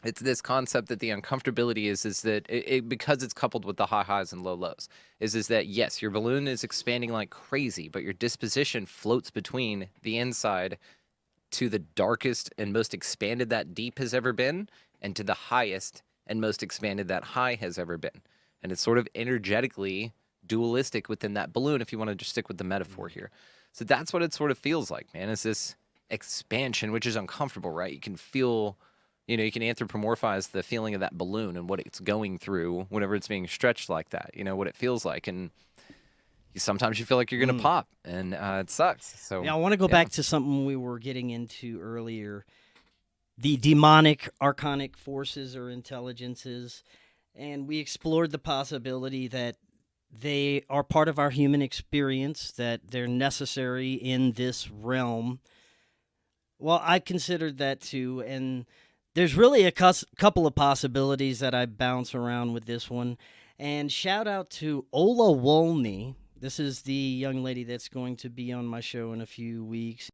it's this concept that the uncomfortability is that it because it's coupled with the high highs and low lows, is that yes, your balloon is expanding like crazy, but your disposition floats between the inside to the darkest and most expanded that deep has ever been, and to the highest and most expanded that high has ever been. And it's sort of energetically dualistic within that balloon, if you want to just stick with the metaphor here. So that's what it sort of feels like, man. It's this expansion, which is uncomfortable, right? You can feel, you know, you can anthropomorphize the feeling of that balloon and what it's going through whenever it's being stretched like that, you know, what it feels like. And sometimes you feel like you're going to pop, and it sucks. So yeah, I want to go back to something we were getting into earlier, the demonic archonic forces or intelligences. And we explored the possibility that they are part of our human experience, that they're necessary in this realm. Well, I considered that too, and there's really a couple of possibilities that I bounce around with this one. And shout out to Ola Wolny. This is the young lady that's going to be on my show in a few weeks.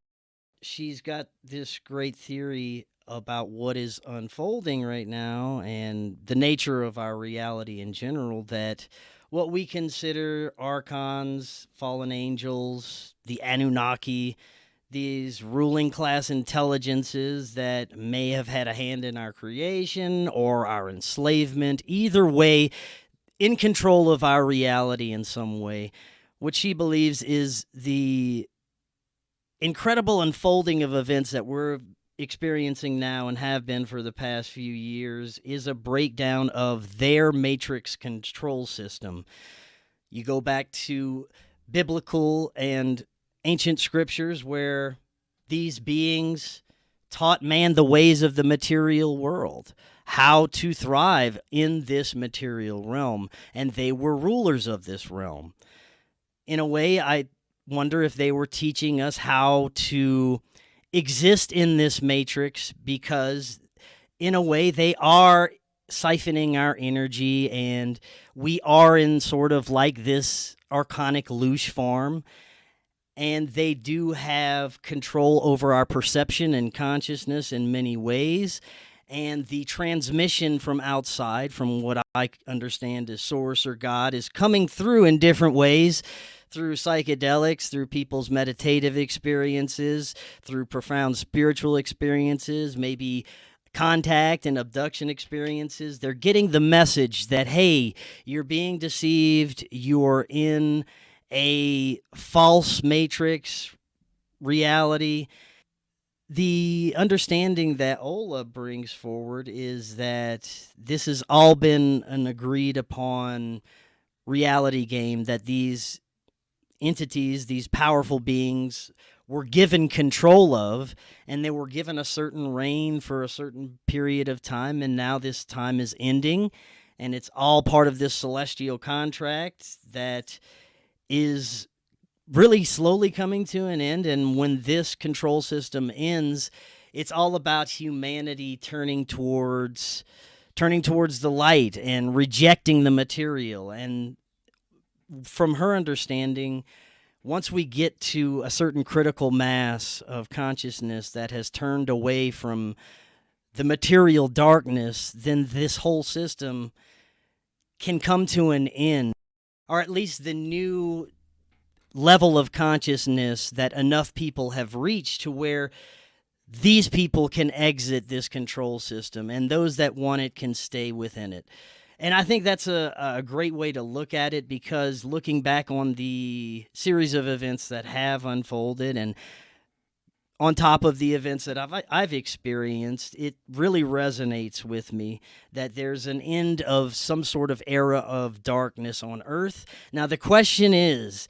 She's got this great theory about what is unfolding right now and the nature of our reality in general, that what we consider archons, fallen angels, the Anunnaki, these ruling class intelligences that may have had a hand in our creation or our enslavement, either way, in control of our reality in some way. What she believes is the incredible unfolding of events that we're experiencing now and have been for the past few years is a breakdown of their matrix control system. You go back to biblical and ancient scriptures where these beings taught man the ways of the material world, how to thrive in this material realm, and they were rulers of this realm. In a way, I wonder if they were teaching us how to exist in this matrix, because in a way they are siphoning our energy, and we are in sort of like this Archonic loosh farm, and they do have control over our perception and consciousness in many ways. And the transmission from outside, from what I understand as source or God, is coming through in different ways, through psychedelics, through people's meditative experiences, through profound spiritual experiences, maybe contact and abduction experiences. They're getting the message that, hey, you're being deceived, you're in a false matrix reality. The understanding that Ola brings forward is that this has all been an agreed upon reality game, that these entities, these powerful beings, were given control of, and they were given a certain reign for a certain period of time, and now this time is ending, and it's all part of this celestial contract that is really slowly coming to an end. And when this control system ends, it's all about humanity turning towards the light and rejecting the material. And from her understanding, once we get to a certain critical mass of consciousness that has turned away from the material darkness, then this whole system can come to an end, or at least the new level of consciousness that enough people have reached to where these people can exit this control system, and those that want it can stay within it. And I think that's a great way to look at it, because looking back on the series of events that have unfolded, and on top of the events that I've experienced, it really resonates with me that there's an end of some sort of era of darkness on Earth. Now, the question is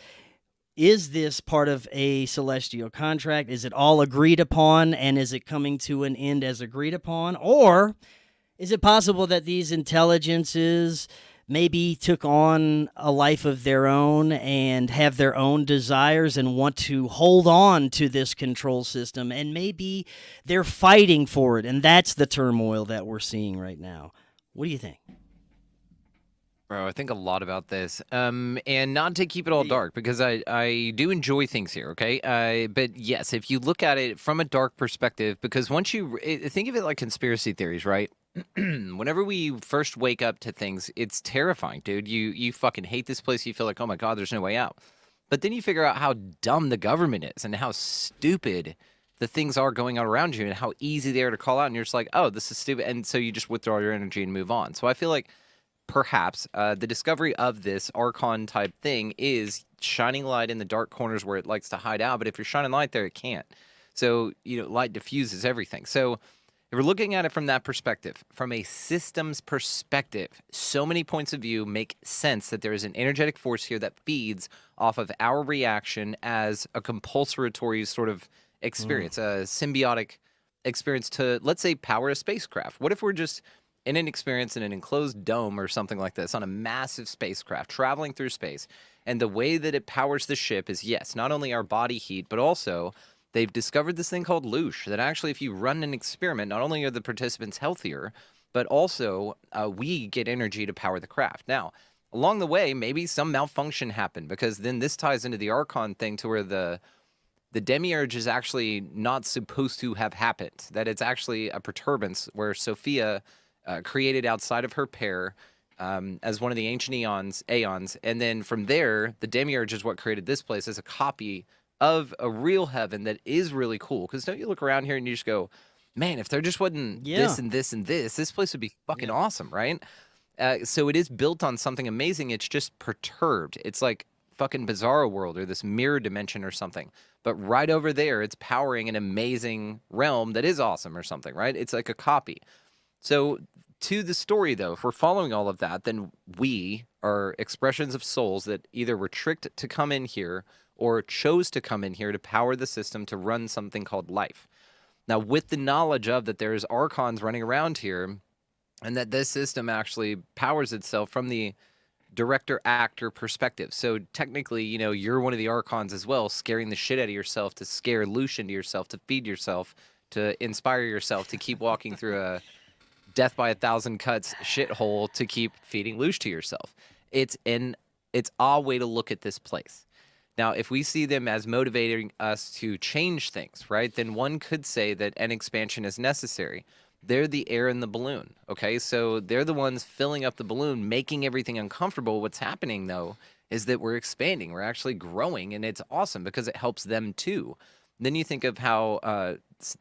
this part of a celestial contract? Is it all agreed upon, and is it coming to an end as agreed upon? Or is it possible that these intelligences maybe took on a life of their own and have their own desires and want to hold on to this control system, and maybe they're fighting for it, and that's the turmoil that we're seeing right now? What do you think? Bro, I think a lot about this, and not to keep it all dark, because I do enjoy things here, okay? But yes, if you look at it from a dark perspective, because once you think of it like conspiracy theories, right? Whenever we first wake up to things, it's terrifying, dude. You fucking hate this place. You feel like, oh my God, there's no way out. But then you figure out how dumb the government is and how stupid the things are going on around you and how easy they are to call out. And you're just like, oh, this is stupid. And so you just withdraw your energy and move on. So I feel like perhaps the discovery of this Archon type thing is shining light in the dark corners where it likes to hide out. But if you're shining light there, it can't. So, light diffuses everything. So if we're looking at it from that perspective, from a systems perspective, so many points of view make sense that there is an energetic force here that feeds off of our reaction as a compulsory sort of experience, a symbiotic experience to, let's say, power a spacecraft. What if we're just in an experience in an enclosed dome or something like this on a massive spacecraft traveling through space, and the way that it powers the ship is, yes, not only our body heat, but also they've discovered this thing called loosh, that actually if you run an experiment, not only are the participants healthier, but also we get energy to power the craft. Now, along the way, maybe some malfunction happened, because then this ties into the Archon thing to where the demiurge is actually not supposed to have happened, that it's actually a perturbance where Sophia created outside of her pair as one of the ancient aeons, and then from there, the demiurge is what created this place as a copy of a real heaven that is really cool. Because don't you look around here and you just go, man, if there just wasn't this and this and this place would be fucking awesome, right? So it is built on something amazing. It's just perturbed. It's like fucking Bizarro World or this mirror dimension or something. But right over there, it's powering an amazing realm that is awesome or something, right? It's like a copy. So to the story, though, if we're following all of that, then we are expressions of souls that either were tricked to come in here or chose to come in here to power the system to run something called life. Now, with the knowledge of that there's archons running around here and that this system actually powers itself from the director actor perspective. So technically, you know, you're one of the archons as well, scaring the shit out of yourself to scare Lucian to yourself, to feed yourself, to inspire yourself, to keep walking through a death by 1,000 cuts shithole, to keep feeding Lush to yourself. It's a way to look at this place. Now, if we see them as motivating us to change things, right, then one could say that an expansion is necessary. They're the air in the balloon, okay? So they're the ones filling up the balloon, making everything uncomfortable. What's happening, though, is that we're expanding. We're actually growing, and it's awesome because it helps them, too. Then you think of how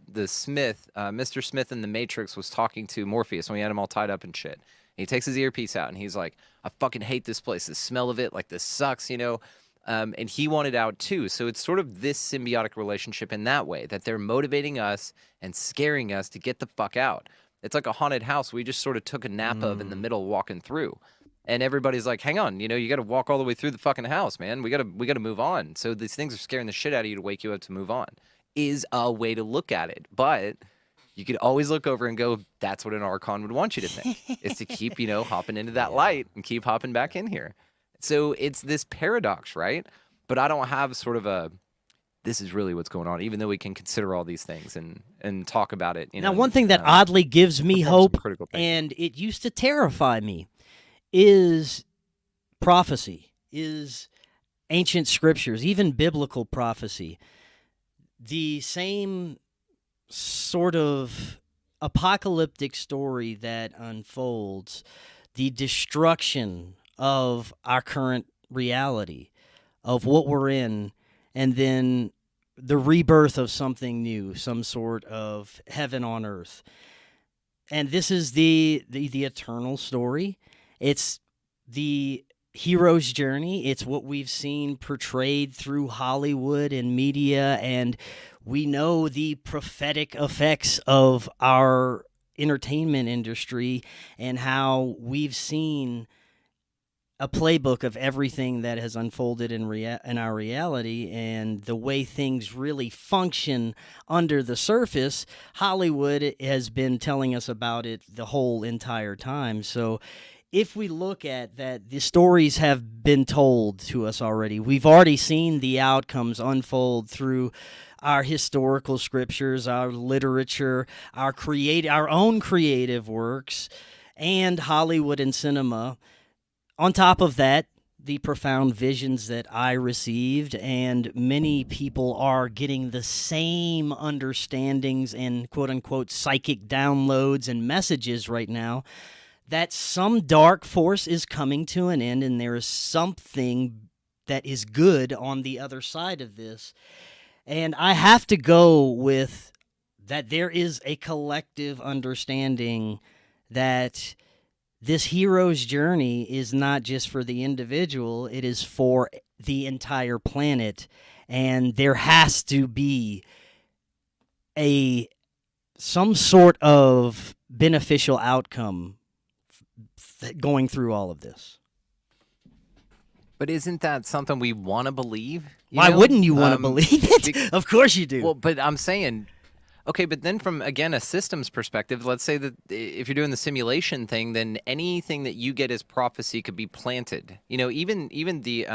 the Smith, Mr. Smith in The Matrix was talking to Morpheus when he had him all tied up and shit. And he takes his earpiece out, and he's like, I fucking hate this place. The smell of it, like, this sucks, you know? And he wanted out too. So it's sort of this symbiotic relationship in that way, that they're motivating us and scaring us to get the fuck out. It's like a haunted house we just sort of took a nap of in the middle walking through. And everybody's like, hang on, you know, you got to walk all the way through the fucking house, man. We got to move on. So these things are scaring the shit out of you to wake you up to move on, is a way to look at it. But you could always look over and go, that's what an Archon would want you to think, is to keep, you know, hopping into that light and keep hopping back in here. So it's this paradox, right? But I don't have sort of a, this is really what's going on, even though we can consider all these things and talk about it. You know, now, one thing that oddly gives me hope, and it used to terrify me, is prophecy, is ancient scriptures, even biblical prophecy. The same sort of apocalyptic story that unfolds, the destruction of our current reality, of what we're in, and then the rebirth of something new, some sort of heaven on earth. And this is the eternal story. It's the hero's journey. It's what we've seen portrayed through Hollywood and media, and we know the prophetic effects of our entertainment industry and how we've seen a playbook of everything that has unfolded in our reality and the way things really function under the surface. Hollywood has been telling us about it the whole entire time. So if we look at that, the stories have been told to us already. We've already seen the outcomes unfold through our historical scriptures, our literature, our own creative works, and Hollywood and cinema. On top of that, the profound visions that I received, and many people are getting the same understandings and quote-unquote psychic downloads and messages right now, that some dark force is coming to an end and there is something that is good on the other side of this. And I have to go with that there is a collective understanding that this hero's journey is not just for the individual, it is for the entire planet. And there has to be some sort of beneficial outcome going through all of this. But isn't that something we want to believe? Why wouldn't you want to believe it? Of course you do. Well, but I'm saying, okay, but then from, again, a systems perspective, let's say that if you're doing the simulation thing, then anything that you get as prophecy could be planted. You know, even the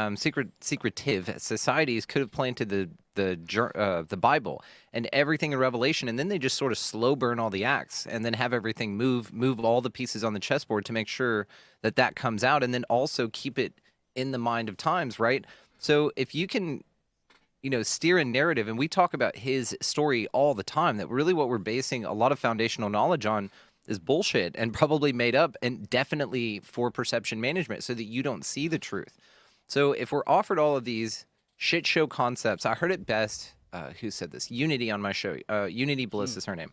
secretive societies could have planted the Bible and everything in Revelation, and then they just sort of slow burn all the acts and then have everything move all the pieces on the chessboard to make sure that comes out, and then also keep it in the mind of times, right? So if you can, you know, steer a narrative, and we talk about his story all the time, that really what we're basing a lot of foundational knowledge on is bullshit and probably made up, and definitely for perception management so that you don't see the truth. So if we're offered all of these shit show concepts, I heard it best, who said this? Unity on my show. Unity Bliss is her name.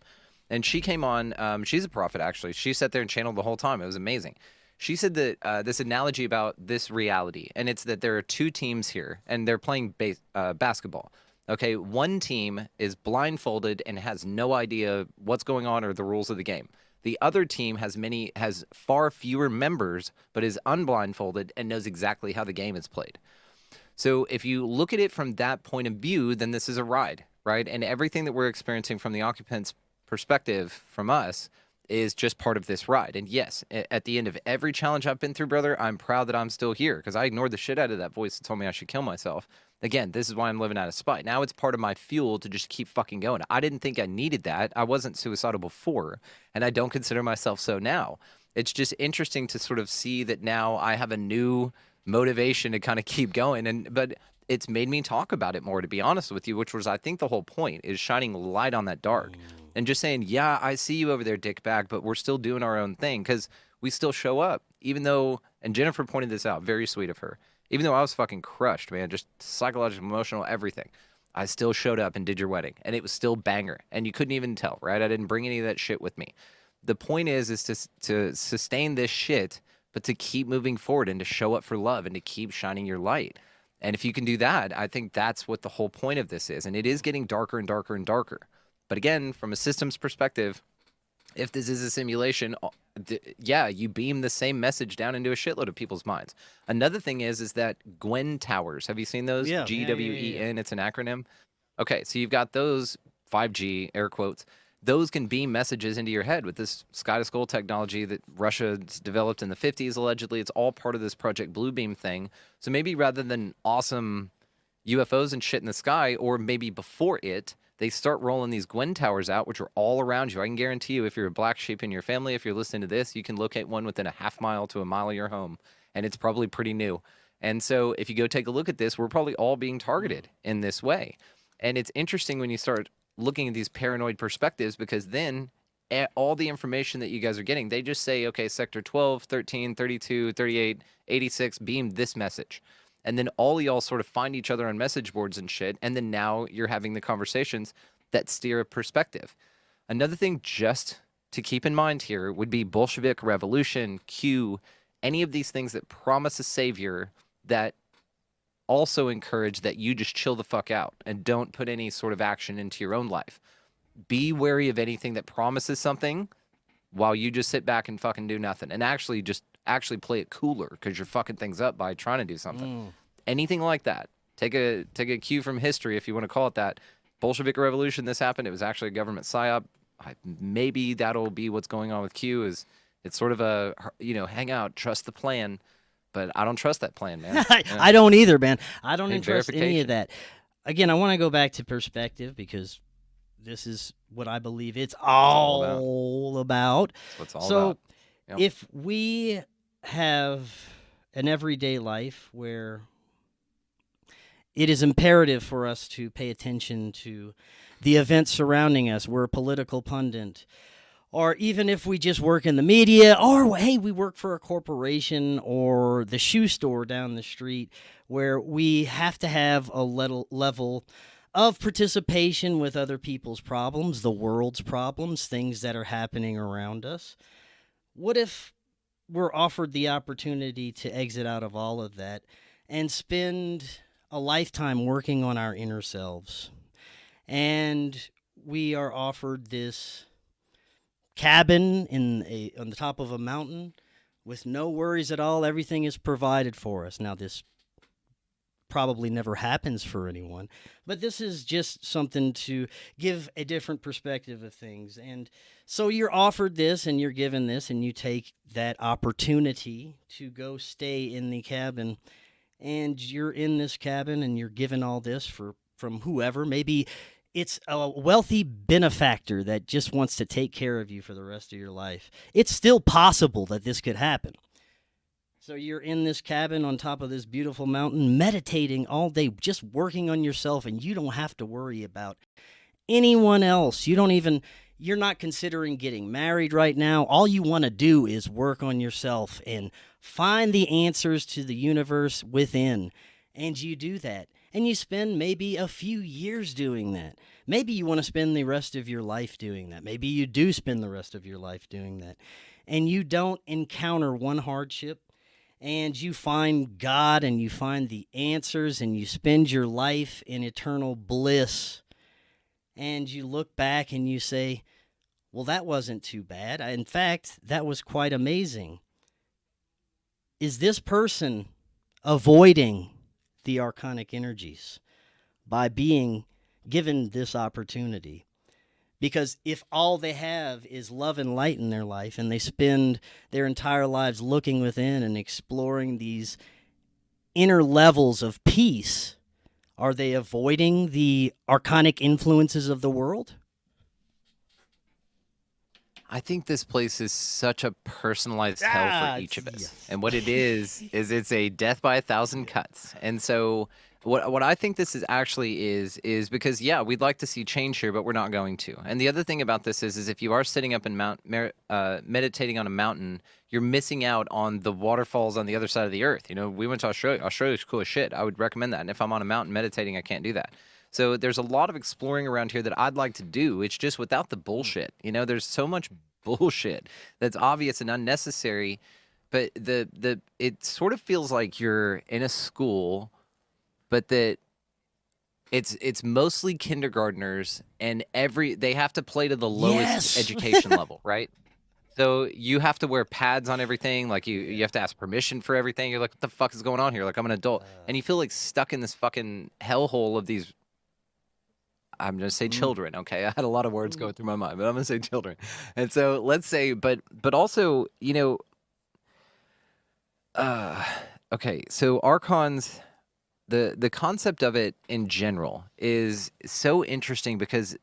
And she came on, she's a prophet actually. She sat there and channeled the whole time. It was amazing. She said that this analogy about this reality, and it's that there are two teams here, and they're playing basketball. Okay, one team is blindfolded and has no idea what's going on or the rules of the game. The other team has far fewer members, but is unblindfolded and knows exactly how the game is played. So if you look at it from that point of view, then this is a ride, right? And everything that we're experiencing from the occupant's perspective from us is just part of this ride. And yes, at the end of every challenge I've been through, brother, I'm proud that I'm still here because I ignored the shit out of that voice that told me I should kill myself. Again, this is why I'm living out of spite. Now it's part of my fuel to just keep fucking going. I didn't think I needed that. I wasn't suicidal before, and I don't consider myself so now. It's just interesting to sort of see that now I have a new motivation to kind of keep going. But it's made me talk about it more, to be honest with you, which was, I think, the whole point, is shining light on that dark. And just saying, yeah, I see you over there, dickbag, but we're still doing our own thing because we still show up. Even though, and Jennifer pointed this out, very sweet of her, even though I was fucking crushed, man, just psychological, emotional, everything, I still showed up and did your wedding. And it was still banger. And you couldn't even tell, right? I didn't bring any of that shit with me. The point is to sustain this shit, but to keep moving forward and to show up for love and to keep shining your light. And if you can do that, I think that's what the whole point of this is. And it is getting darker and darker and darker. But again, from a systems perspective, if this is a simulation, yeah, you beam the same message down into a shitload of people's minds. Another thing is that Gwen Towers. Have you seen those? Yeah. GWEN, it's an acronym. Okay, so you've got those 5G, air quotes. Those can beam messages into your head with this sky to skull technology that Russia's developed in the 50s, allegedly. It's all part of this Project Bluebeam thing. So maybe rather than awesome UFOs and shit in the sky, or maybe before it, they start rolling these Gwen Towers out, which are all around you. I can guarantee you, if you're a black sheep in your family, if you're listening to this, you can locate one within a half mile to a mile of your home, and it's probably pretty new. And so if you go take a look at this, we're probably all being targeted in this way. And it's interesting when you start looking at these paranoid perspectives, because then all the information that you guys are getting, they just say, okay, sector 12, 13, 32, 38, 86, beam this message. And then all of y'all sort of find each other on message boards and shit. And then now you're having the conversations that steer a perspective. Another thing just to keep in mind here would be Bolshevik Revolution, Q, any of these things that promise a savior that also encourage that you just chill the fuck out and don't put any sort of action into your own life. Be wary of anything that promises something while you just sit back and fucking do nothing, and actually play it cooler because you're fucking things up by trying to do something. Anything like that. Take a cue from history, if you want to call it that. Bolshevik Revolution, this happened. It was actually a government psyop. Maybe that'll be what's going on with Q. Is it's sort of a, hang out, trust the plan. But I don't trust that plan, man. I don't either, man. I don't trust any of that. Again, I want to go back to perspective because this is what I believe it's all about. That's what it's all about. Yep. If we have an everyday life where it is imperative for us to pay attention to the events surrounding us, we're a political pundit, or even if we just work in the media, or, hey, we work for a corporation or the shoe store down the street, where we have to have a level of participation with other people's problems, the world's problems, things that are happening around us. What if we're offered the opportunity to exit out of all of that and spend a lifetime working on our inner selves? And we are offered this cabin on the top of a mountain with no worries at all. Everything is provided for us. Now, this probably never happens for anyone, but this is just something to give a different perspective of things. And so you're offered this and you're given this, and you take that opportunity to go stay in the cabin, and you're in this cabin and you're given all this from whoever. Maybe it's a wealthy benefactor that just wants to take care of you for the rest of your life. It's still possible that this could happen. So you're in this cabin on top of this beautiful mountain, meditating all day, just working on yourself, and you don't have to worry about anyone else. You're not considering getting married right now. All you want to do is work on yourself and find the answers to the universe within. And you do that. And you spend maybe a few years doing that. Maybe you want to spend the rest of your life doing that. Maybe you do spend the rest of your life doing that. And you don't encounter one hardship. And you find God and you find the answers and you spend your life in eternal bliss. And you look back and you say, well, that wasn't too bad. In fact, that was quite amazing. Is this person avoiding the archonic energies by being given this opportunity? Because if all they have is love and light in their life, and they spend their entire lives looking within and exploring these inner levels of peace, are they avoiding the archonic influences of the world? I think this place is such a personalized hell for each of us. Yes. And what it is it's a death by 1,000 cuts. And so what I think this is actually is because, yeah, we'd like to see change here, but we're not going to. And the other thing about this is if you are sitting up in meditating on a mountain, you're missing out on the waterfalls on the other side of the earth. You know, we went to Australia. Australia's cool as shit. I would recommend that. And if I'm on a mountain meditating, I can't do that. So there's a lot of exploring around here that I'd like to do. It's just without the bullshit. You know, there's so much bullshit that's obvious and unnecessary, but it sort of feels like you're in a school, but that it's mostly kindergartners, and they have to play to the lowest education level, right? So you have to wear pads on everything. Like you have to ask permission for everything. You're like, what the fuck is going on here? Like, I'm an adult, and you feel like stuck in this fucking hellhole of these. I'm going to say children. Okay. I had a lot of words going through my mind, but I'm going to say children. And so let's say, but also, you know, okay. So Archons, the concept of it in general is so interesting because,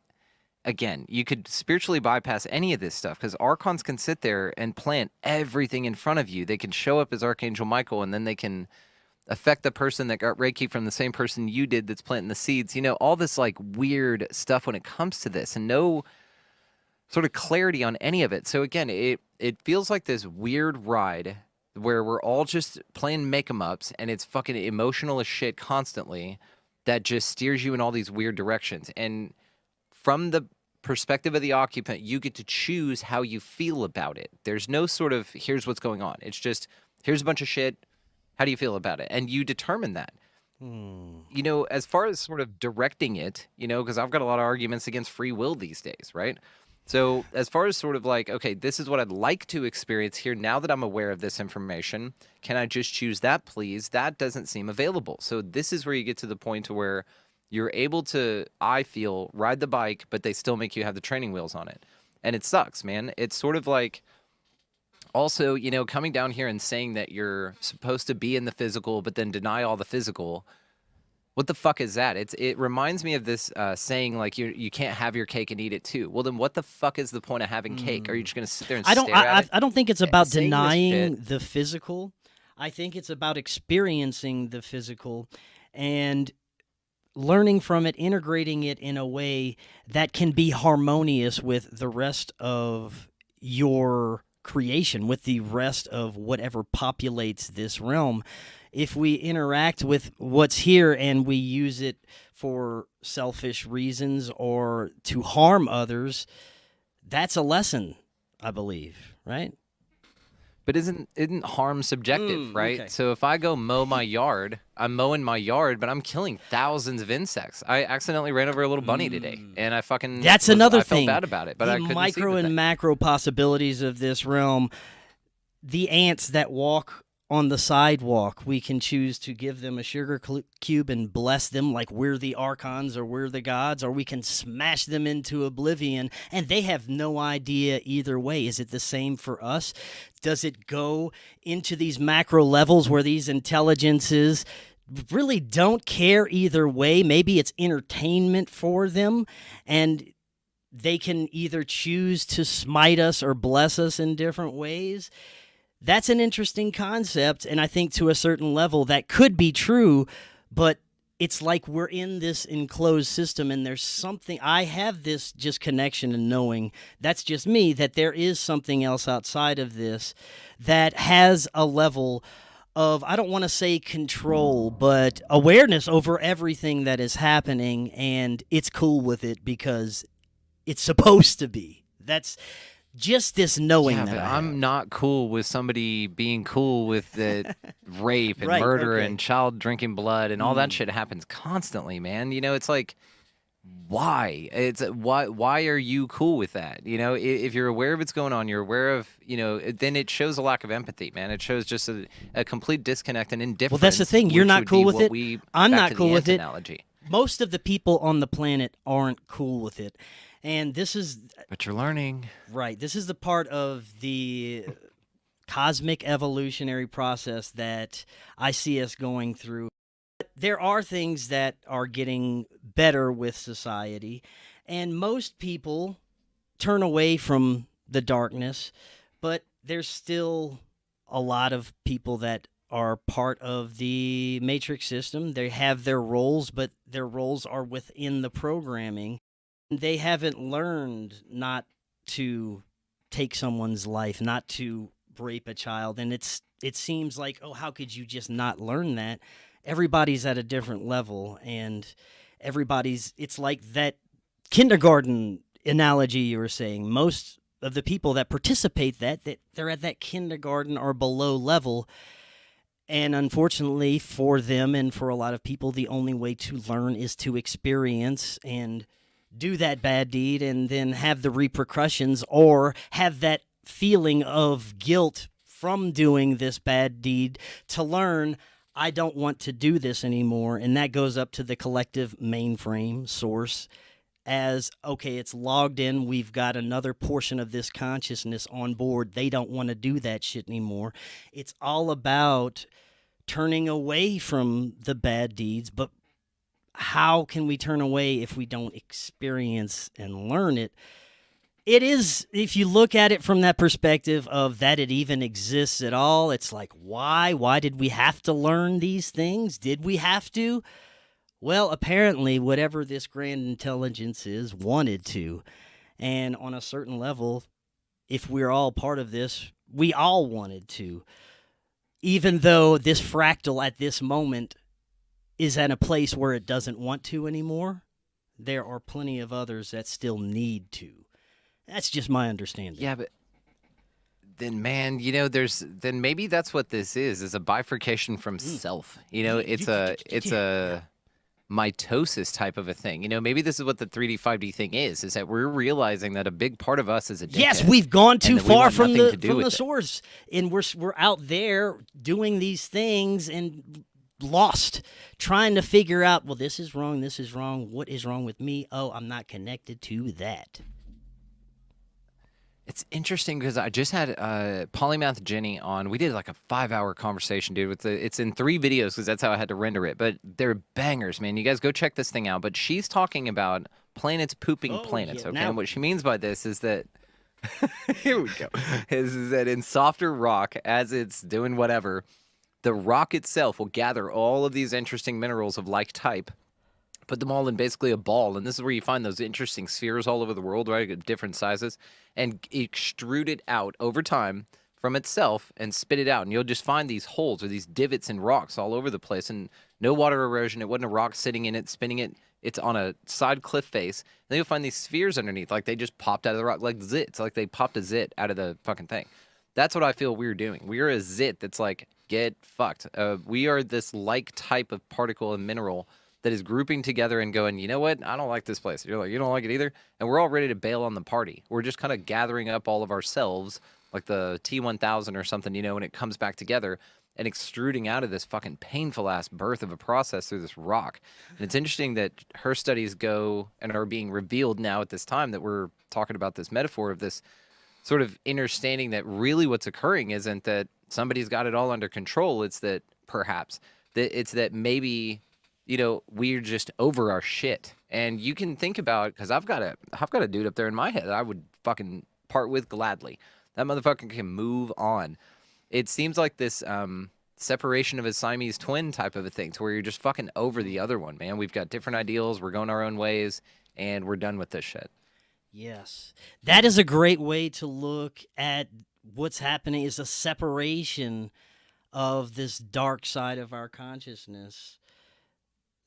again, you could spiritually bypass any of this stuff because Archons can sit there and plant everything in front of you. They can show up as Archangel Michael, and then they can affect the person that got Reiki from the same person you did that's planting the seeds. You know, all this like weird stuff when it comes to this, and no sort of clarity on any of it. So again, it feels like this weird ride where we're all just playing make-em-ups, and it's fucking emotional as shit constantly that just steers you in all these weird directions. And from the perspective of the occupant, you get to choose how you feel about it. There's no sort of, here's what's going on. It's just, here's a bunch of shit. How do you feel about it? And you determine that. You know, as far as sort of directing it, you know, because I've got a lot of arguments against free will these days, right? So as far as sort of like, okay, this is what I'd like to experience here now that I'm aware of this information. Can I just choose that, please? That doesn't seem available. So this is where you get to the point where you're able to, I feel, ride the bike, but they still make you have the training wheels on it. And it sucks, man. It's sort of like, also, you know, coming down here and saying that you're supposed to be in the physical, but then deny all the physical. What the fuck is that? It reminds me of this saying like you can't have your cake and eat it too. Well, then what the fuck is the point of having cake? Are you just going to sit there and stare at it? I don't think it's about denying the physical. I think it's about experiencing the physical and learning from it, integrating it in a way that can be harmonious with the rest of your creation, with the rest of whatever populates this realm. If we interact with what's here and we use it for selfish reasons or to harm others, that's a lesson, I believe, right? But isn't harm subjective, right? Okay. So if I go mow my yard, I'm mowing my yard, but I'm killing thousands of insects. I accidentally ran over a little bunny today, and I fucking another I thing. felt bad about it, but the I couldn't micro see and macro possibilities of this realm. The ants that walk on the sidewalk, we can choose to give them a sugar cube and bless them like we're the archons or we're the gods, or we can smash them into oblivion, and they have no idea either way. Is it the same for us? Does it go into these macro levels where these intelligences really don't care either way? Maybe it's entertainment for them, and they can either choose to smite us or bless us in different ways. That's an interesting concept, and I think to a certain level that could be true, but it's like we're in this enclosed system, and there's something, I have this just connection and knowing, that's just me, that there is something else outside of this that has a level of, I don't want to say control, but awareness over everything that is happening, and it's cool with it because it's supposed to be. That's just this knowing that I'm not cool with somebody being cool with the rape and murder and child drinking blood and all that shit happens constantly, man. You know, it's like, why? Why are you cool with that? You know, if you're aware of what's going on, you're aware of, you know, then it shows a lack of empathy, man. It shows just a complete disconnect and indifference. Well, that's the thing. You're not cool with it. I'm not cool with it. Analogy. most of the people on the planet aren't cool with it. And this is But you're learning. right. This is the part of the cosmic evolutionary process that I see us going through. There are things that are getting better with society, and most people turn away from the darkness, but there's still a lot of people that are part of the matrix system. They have their roles, but their roles are within the programming. They haven't learned not to take someone's life, not to rape a child. And it seems like, oh, how could you just not learn that? Everybody's at a different level, and it's like that kindergarten analogy you were saying. Most of the people that participate that they're at that kindergarten or below level. And unfortunately for them and for a lot of people, the only way to learn is to experience and do that bad deed and then have the repercussions or have that feeling of guilt from doing this bad deed to learn, I don't want to do this anymore. And that goes up to the collective mainframe source as, okay, it's logged in. We've got another portion of this consciousness on board. They don't want to do that shit anymore. It's all about turning away from the bad deeds, but how can we turn away if we don't experience and learn it? It is, if you look at it from that perspective of that it even exists at all, it's like, why? Why did we have to learn these things? Did we have to? Well, apparently, whatever this grand intelligence is wanted to. And on a certain level, if we're all part of this, we all wanted to. Even though this fractal at this moment is at a place where it doesn't want to anymore, there are plenty of others that still need to. That's just my understanding. Yeah, but then, man, then maybe that's what this is a bifurcation from self. It's a mitosis type of a thing. Maybe this is what the 3D, 5D thing is that we're realizing that a big part of us is addicted. Yes, we've gone too far from the source, and we're out there doing these things and lost, trying to figure out, well, this is wrong, what is wrong with me? Oh, I'm not connected to that. It's interesting because I just had Polymath Jenny on. We did like a 5-hour conversation, dude. It's in 3 videos because that's how I had to render it. But they're bangers, man. You guys go check this thing out. But she's talking about planets pooping planets, okay? And what she means by this is that, here we go, is that in softer rock, as it's doing whatever, the rock itself will gather all of these interesting minerals of like type, put them all in basically a ball, and this is where you find those interesting spheres all over the world, right, at different sizes, and extrude it out over time from itself and spit it out, and you'll just find these holes or these divots in rocks all over the place, and no water erosion. It wasn't a rock sitting in it, spinning it. It's on a side cliff face, and then you'll find these spheres underneath, like they just popped out of the rock, like zits, like they popped a zit out of the fucking thing. That's what I feel we're doing. We're a zit that's like, get fucked. We are this like type of particle and mineral that is grouping together and going, you know what? I don't like this place. You're like, you don't like it either? And we're all ready to bail on the party. We're just kind of gathering up all of ourselves, like the T-1000 or something, when it comes back together and extruding out of this fucking painful-ass birth of a process through this rock. And it's interesting that her studies go and are being revealed now at this time that we're talking about this metaphor of this sort of understanding that really what's occurring isn't that somebody's got it all under control. It's that perhaps it's that maybe we're just over our shit. And you can think about, because I've got a dude up there in my head that I would fucking part with gladly. That motherfucker can move on. It seems like this separation of a Siamese twin type of a thing, to where you're just fucking over the other one, man. We've got different ideals, we're going our own ways, and we're done with this shit. Yes. That is a great way to look at what's happening, is a separation of this dark side of our consciousness,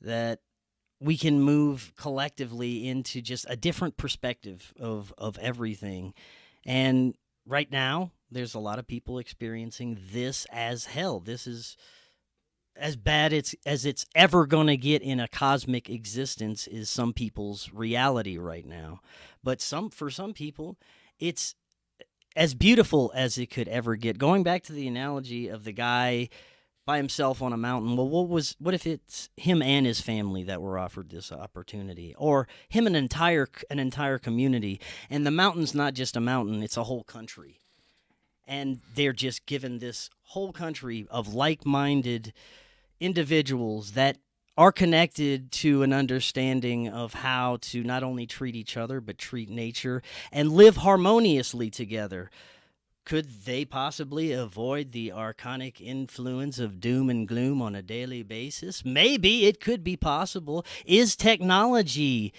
that we can move collectively into just a different perspective of everything. And right now, there's a lot of people experiencing this as hell. This is as bad as it's ever going to get in a cosmic existence, is some people's reality right now. But for some people, it's as beautiful as it could ever get. Going back to the analogy of the guy by himself on a mountain. Well, what if it's him and his family that were offered this opportunity, or him and an entire community? And the mountain's not just a mountain; it's a whole country, and they're just given this whole country of like-minded individuals that are connected to an understanding of how to not only treat each other but treat nature and live harmoniously together. Could they possibly avoid the archonic influence of doom and gloom on a daily basis? Maybe it could be possible. Is technology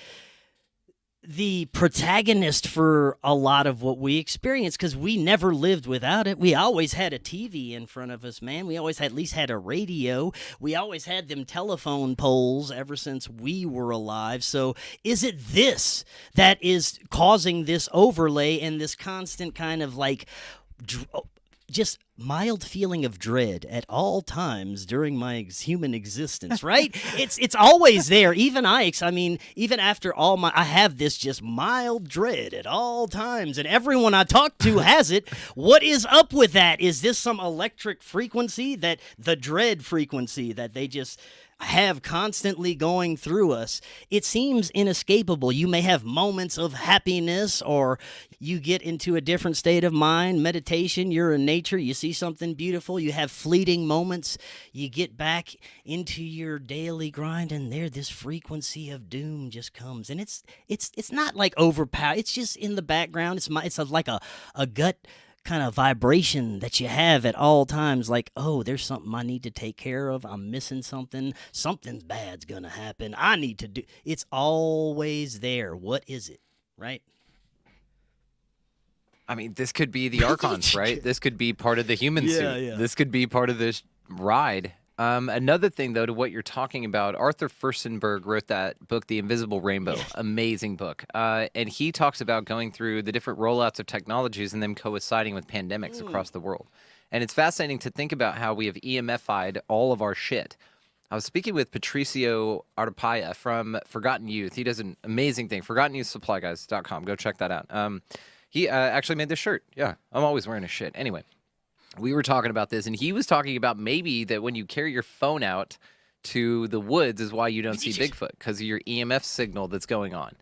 the protagonist for a lot of what we experience? Because we never lived without it. We always had a TV in front of us, man. We always at least had a radio. We always had them telephone poles ever since we were alive. So is it this that is causing this overlay and this constant kind of like just mild feeling of dread at all times during my human existence, right? It's always there. Even even after I have this just mild dread at all times, and everyone I talk to has it. What is up with that? Is this some electric frequency, that the dread frequency that they just have constantly going through us? It seems inescapable. You may have moments of happiness, or you get into a different state of mind, meditation, you're in nature, you see something beautiful, you have fleeting moments, you get back into your daily grind, and this frequency of doom just comes. And it's not like overpower, it's just in the background. It's like a gut kind of vibration that you have at all times, like, oh, there's something I need to take care of, I'm missing something bad's gonna happen, I need to do. It's always there. What is it, right? I mean, this could be the Archons, right? This could be part of the human suit. Yeah. This could be part of this ride. Another thing, though, to what you're talking about, Arthur Furstenberg wrote that book, The Invisible Rainbow. Yeah. Amazing book. And he talks about going through the different rollouts of technologies and them coinciding with pandemics across the world. And it's fascinating to think about how we have EMF'd all of our shit. I was speaking with Patricio Artapaya from Forgotten Youth. He does an amazing thing, ForgottenYouthSupplyGuys.com. Go check that out. He actually made this shirt. Yeah, I'm always wearing a shit. Anyway. We were talking about this, and he was talking about maybe that when you carry your phone out to the woods is why you don't see Bigfoot, because of your EMF signal that's going on.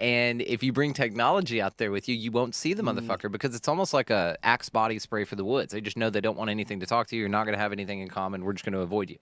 And if you bring technology out there with you, you won't see the motherfucker, because it's almost like a Axe body spray for the woods. They just know they don't want anything to talk to you. You're not going to have anything in common. We're just going to avoid you.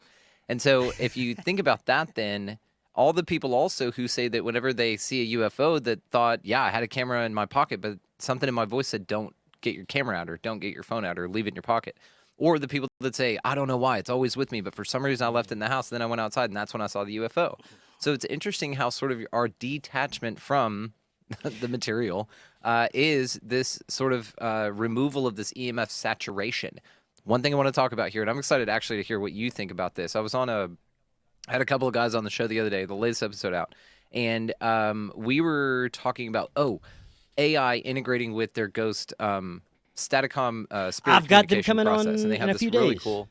And so if you think about that, then all the people also who say that whenever they see a UFO that thought, yeah, I had a camera in my pocket, but something in my voice said, don't get your camera out, or don't get your phone out, or leave it in your pocket. Or the people that say, I don't know why, it's always with me, but for some reason I left it in the house, and then I went outside, and that's when I saw the UFO. So it's interesting how sort of our detachment from the material is this sort of removal of this EMF saturation. One thing I want to talk about here, and I'm excited actually to hear what you think about this. I had a couple of guys on the show the other day, the latest episode out, and we were talking about, AI integrating with their Ghost Staticom spirit I've got them communication coming process, on and they have in a this few really days. cool.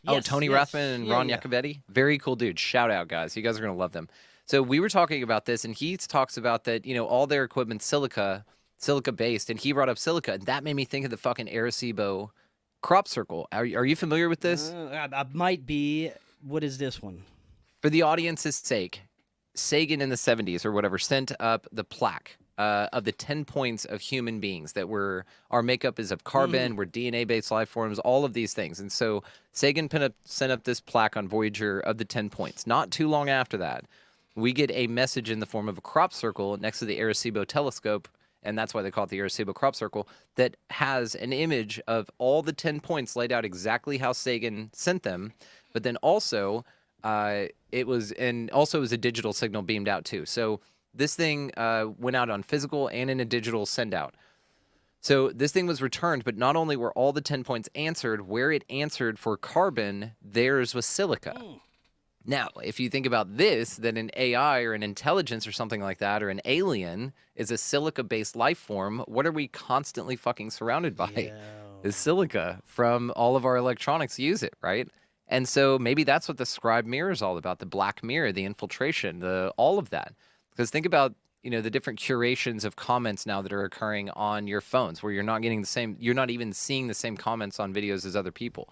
Yes, Tony Rothman and Ron Iacovetti, very cool dude. Shout out, guys! You guys are gonna love them. So we were talking about this, and he talks about that. All their equipment silica based, and he brought up silica, and that made me think of the fucking Arecibo crop circle. Are you familiar with this? I might be. What is this one? For the audience's sake, Sagan in the 70s or whatever sent up the plaque of the 10 points of human beings that our makeup is of carbon, we're DNA-based life forms, all of these things. And so Sagan sent up this plaque on Voyager of the 10 points. Not too long after that, we get a message in the form of a crop circle next to the Arecibo telescope, and that's why they call it the Arecibo crop circle, that has an image of all the 10 points laid out exactly how Sagan sent them, but then also it was a digital signal beamed out too. So this thing went out on physical and in a digital send out. So this thing was returned, but not only were all the 10 points answered, where it answered for carbon, theirs was silica. Now, if you think about this, then an AI or an intelligence or something like that, or an alien is a silica-based life form. What are we constantly fucking surrounded by? Yeah. Is silica from all of our electronics use it, right? And so maybe that's what the scribe mirror is all about, the black mirror, the infiltration, all of that. Because think about, the different curations of comments now that are occurring on your phones, where you're not even seeing the same comments on videos as other people.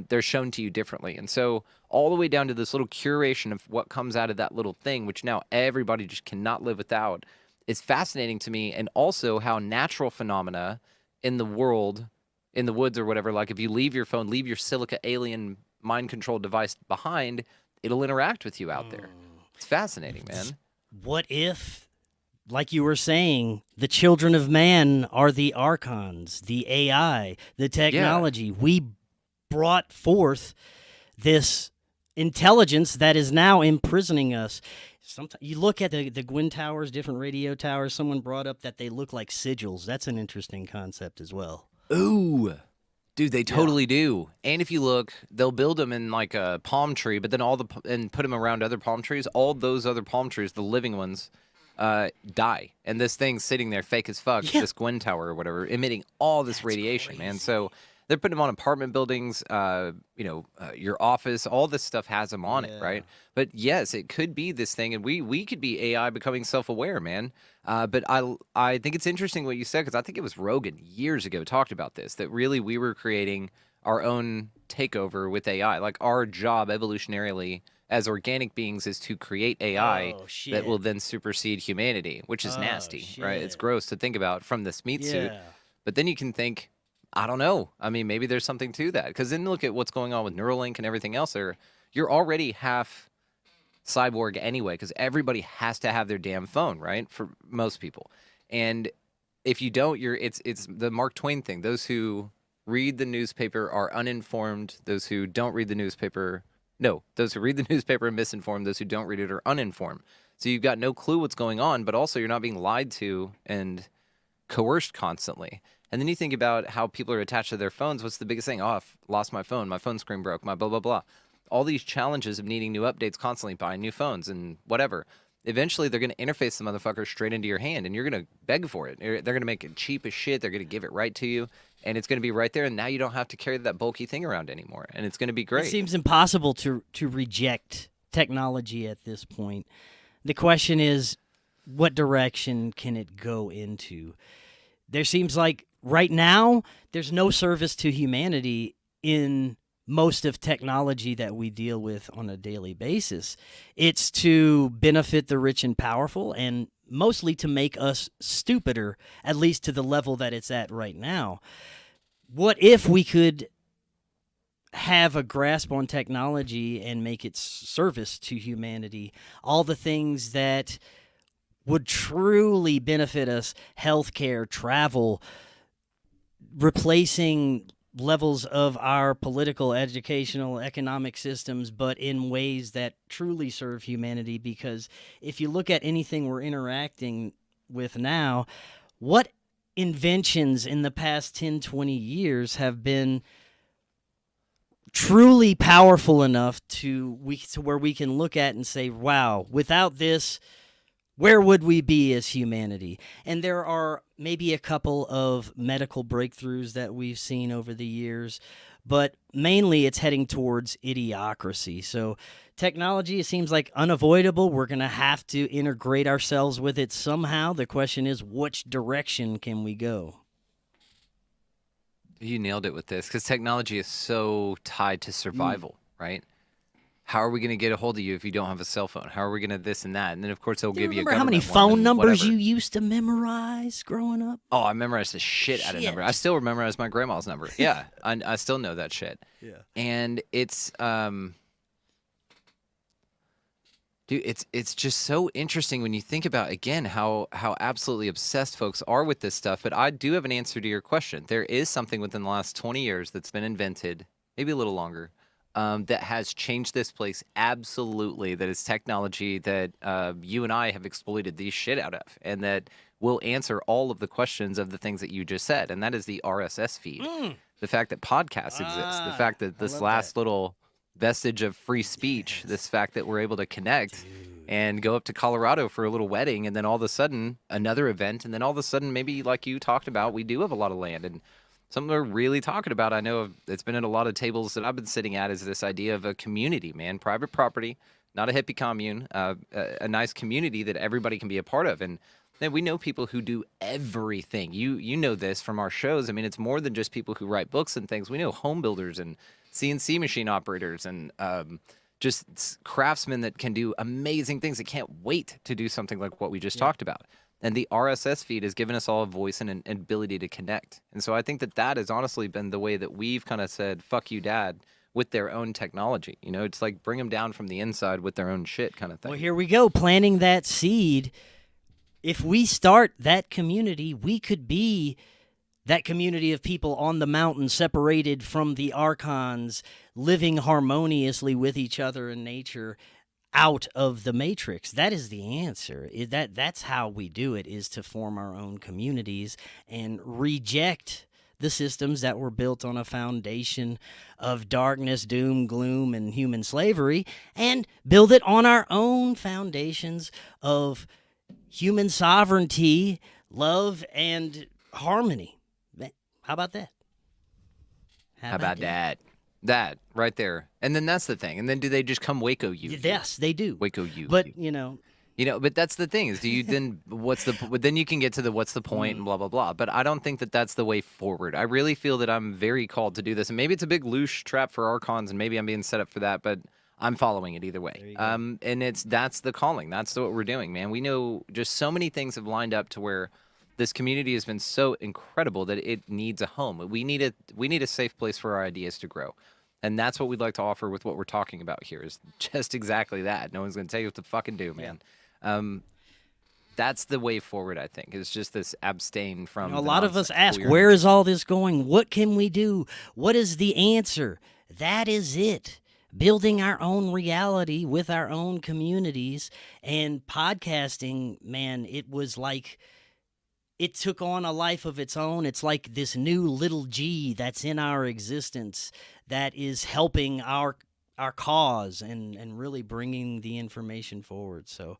they're shown to you differently. And so all the way down to this little curation of what comes out of that little thing, which now everybody just cannot live without, is fascinating to me. And also how natural phenomena in the world, in the woods or whatever, like if you leave your phone, leave your silica alien mind control device behind, it'll interact with you out there. It's fascinating, man. What if, like you were saying, the children of man are the archons, the AI, the technology? Yeah. We brought forth this intelligence that is now imprisoning us. Sometimes you look at the Gwyn towers, different radio towers. Someone brought up that they look like sigils. That's an interesting concept as well. Ooh, dude, they totally do. And if you look, they'll build them in like a palm tree, but then and put them around other palm trees. All those other palm trees, the living ones, die. And this thing's sitting there fake as fuck, this Gwyn tower or whatever, emitting all this radiation, man. So they're putting them on apartment buildings, your office, all this stuff has them on it, right? But yes, it could be this thing, and we could be AI becoming self-aware, man. But I think it's interesting what you said, because I think it was Rogan years ago talked about this, that really we were creating our own takeover with AI. Like our job evolutionarily as organic beings is to create AI that will then supersede humanity, which is nasty, right? It's gross to think about from this meat suit. But then you can think, I don't know. I mean, maybe there's something to that. Because then look at what's going on with Neuralink and everything else. You're already half cyborg anyway, because everybody has to have their damn phone, right? For most people. And if you don't, it's the Mark Twain thing. Those who read the newspaper are uninformed. Those who don't read the newspaper, those who read the newspaper are misinformed. Those who don't read it are uninformed. So you've got no clue what's going on, but also you're not being lied to and coerced constantly. And then you think about how people are attached to their phones. What's the biggest thing? Oh, I've lost my phone screen broke, my blah, blah, blah. All these challenges of needing new updates constantly, buying new phones and whatever. Eventually, they're going to interface the motherfucker straight into your hand, and you're going to beg for it. They're going to make it cheap as shit. They're going to give it right to you, and it's going to be right there. And now you don't have to carry that bulky thing around anymore, and it's going to be great. It seems impossible to reject technology at this point. The question is, what direction can it go into? There seems like right now, there's no service to humanity in most of technology that we deal with on a daily basis. It's to benefit the rich and powerful, and mostly to make us stupider, at least to the level that it's at right now. What if we could have a grasp on technology and make its service to humanity? All the things that would truly benefit us, healthcare, travel, replacing levels of our political, educational, economic systems, but in ways that truly serve humanity. Because if you look at anything we're interacting with now, what inventions in the past 10, 20 years have been truly powerful enough to where we can look at and say, wow, without this, where would we be as humanity? And there are maybe a couple of medical breakthroughs that we've seen over the years, but mainly it's heading towards idiocracy. So technology, it seems like unavoidable. We're going to have to integrate ourselves with it somehow. The question is, which direction can we go? You nailed it with this, because technology is so tied to survival, right? How are we going to get a hold of you if you don't have a cell phone? How are we going to this and that? And then, of course, they'll give you a government how many phone numbers you used to memorize growing up? Oh, I memorized the shit out of number. I still memorize my grandma's number. Yeah, I still know that shit. Yeah. And it's, dude, it's just so interesting when you think about, again, how absolutely obsessed folks are with this stuff. But I do have an answer to your question. There is something within the last 20 years that's been invented, maybe a little longer, that has changed this place absolutely. That is technology that you and I have exploited the shit out of, and that will answer all of the questions of the things that you just said. And that is the RSS feed. The fact that podcasts exist, the fact that this last little vestige of free speech, this fact that we're able to connect and go up to Colorado for a little wedding, and then all of a sudden another event, and then all of a sudden, maybe like you talked about, we do have a lot of land. And something we're really talking about, I know it's been at a lot of tables that I've been sitting at, is this idea of a community, man. Private property, not a hippie commune, a nice community that everybody can be a part of. And then we know people who do everything. You know this from our shows. I mean, it's more than just people who write books and things. We know home builders and CNC machine operators and just craftsmen that can do amazing things that can't wait to do something like what we just talked about. And the RSS feed has given us all a voice and an ability to connect. And so I think that has honestly been the way that we've kind of said, fuck you, Dad, with their own technology. You know, it's like bring them down from the inside with their own shit kind of thing. Well, here we go, planting that seed. If we start that community, we could be that community of people on the mountain, separated from the archons, living harmoniously with each other in nature, out of the matrix. That is the answer. That's how we do it, is to form our own communities and reject the systems that were built on a foundation of darkness, doom, gloom, and human slavery, and build it on our own foundations of human sovereignty, love, and harmony. How about that? How about that? That right there. And then that's the thing. And then do they just come Waco you? Yes, they do. Waco you. But, but that's the thing is, do you then, then you can get to what's the point and blah, blah, blah. But I don't think that that's the way forward. I really feel that I'm very called to do this. And maybe it's a big loose trap for archons and maybe I'm being set up for that, but I'm following it either way. And that's the calling. That's what we're doing, man. We know just so many things have lined up to where this community has been so incredible that it needs a home. We need a safe place for our ideas to grow. And that's what we'd like to offer with what we're talking about here, is just exactly that. No one's going to tell you what to fucking do, man. That's the way forward, I think. It's just this abstain from a lot of us ask, where is all this going? What can we do? What is the answer? That is it. Building our own reality with our own communities. And podcasting, man, it was like, it took on a life of its own. It's like this new little G that's in our existence that is helping our cause and really bringing the information forward. So,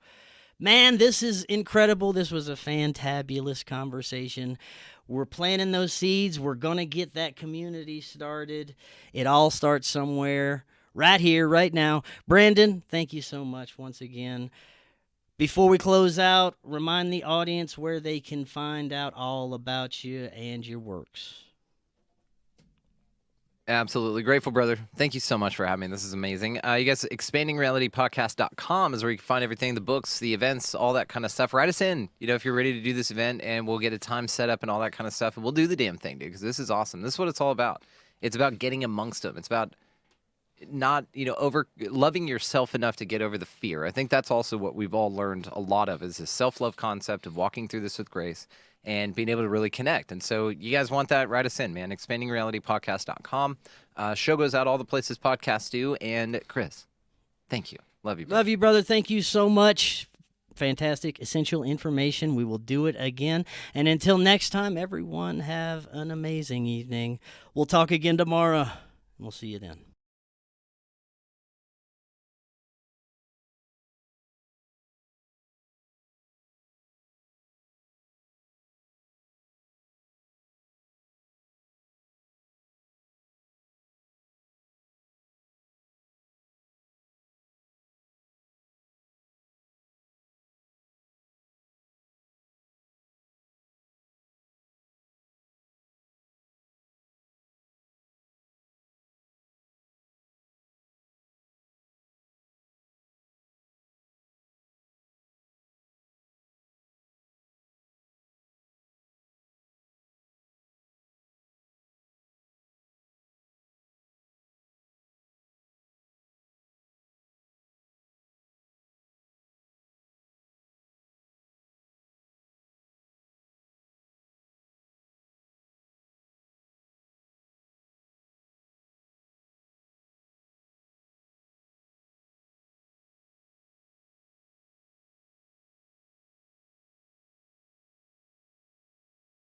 man, this is incredible. This was a fantabulous conversation. We're planting those seeds. We're going to get that community started. It all starts somewhere right here, right now. Brandon, thank you so much once again. Before we close out, remind the audience where they can find out all about you and your works. Absolutely. Grateful, brother. Thank you so much for having me. This is amazing. You guys, expandingrealitypodcast.com is where you can find everything, the books, the events, all that kind of stuff. Write us in, if you're ready to do this event, and we'll get a time set up and all that kind of stuff, and we'll do the damn thing, dude, because this is awesome. This is what it's all about. It's about getting amongst them. It's about not, over loving yourself enough to get over the fear. I think that's also what we've all learned a lot of, is this self-love concept of walking through this with grace and being able to really connect. And so you guys want that, write us in, man. expandingrealitypodcast.com. Show goes out all the places podcasts do. And Chris, thank you. Love you, brother. Love you, brother. Thank you so much. Fantastic, essential information. We will do it again. And until next time, everyone have an amazing evening. We'll talk again tomorrow. We'll see you then.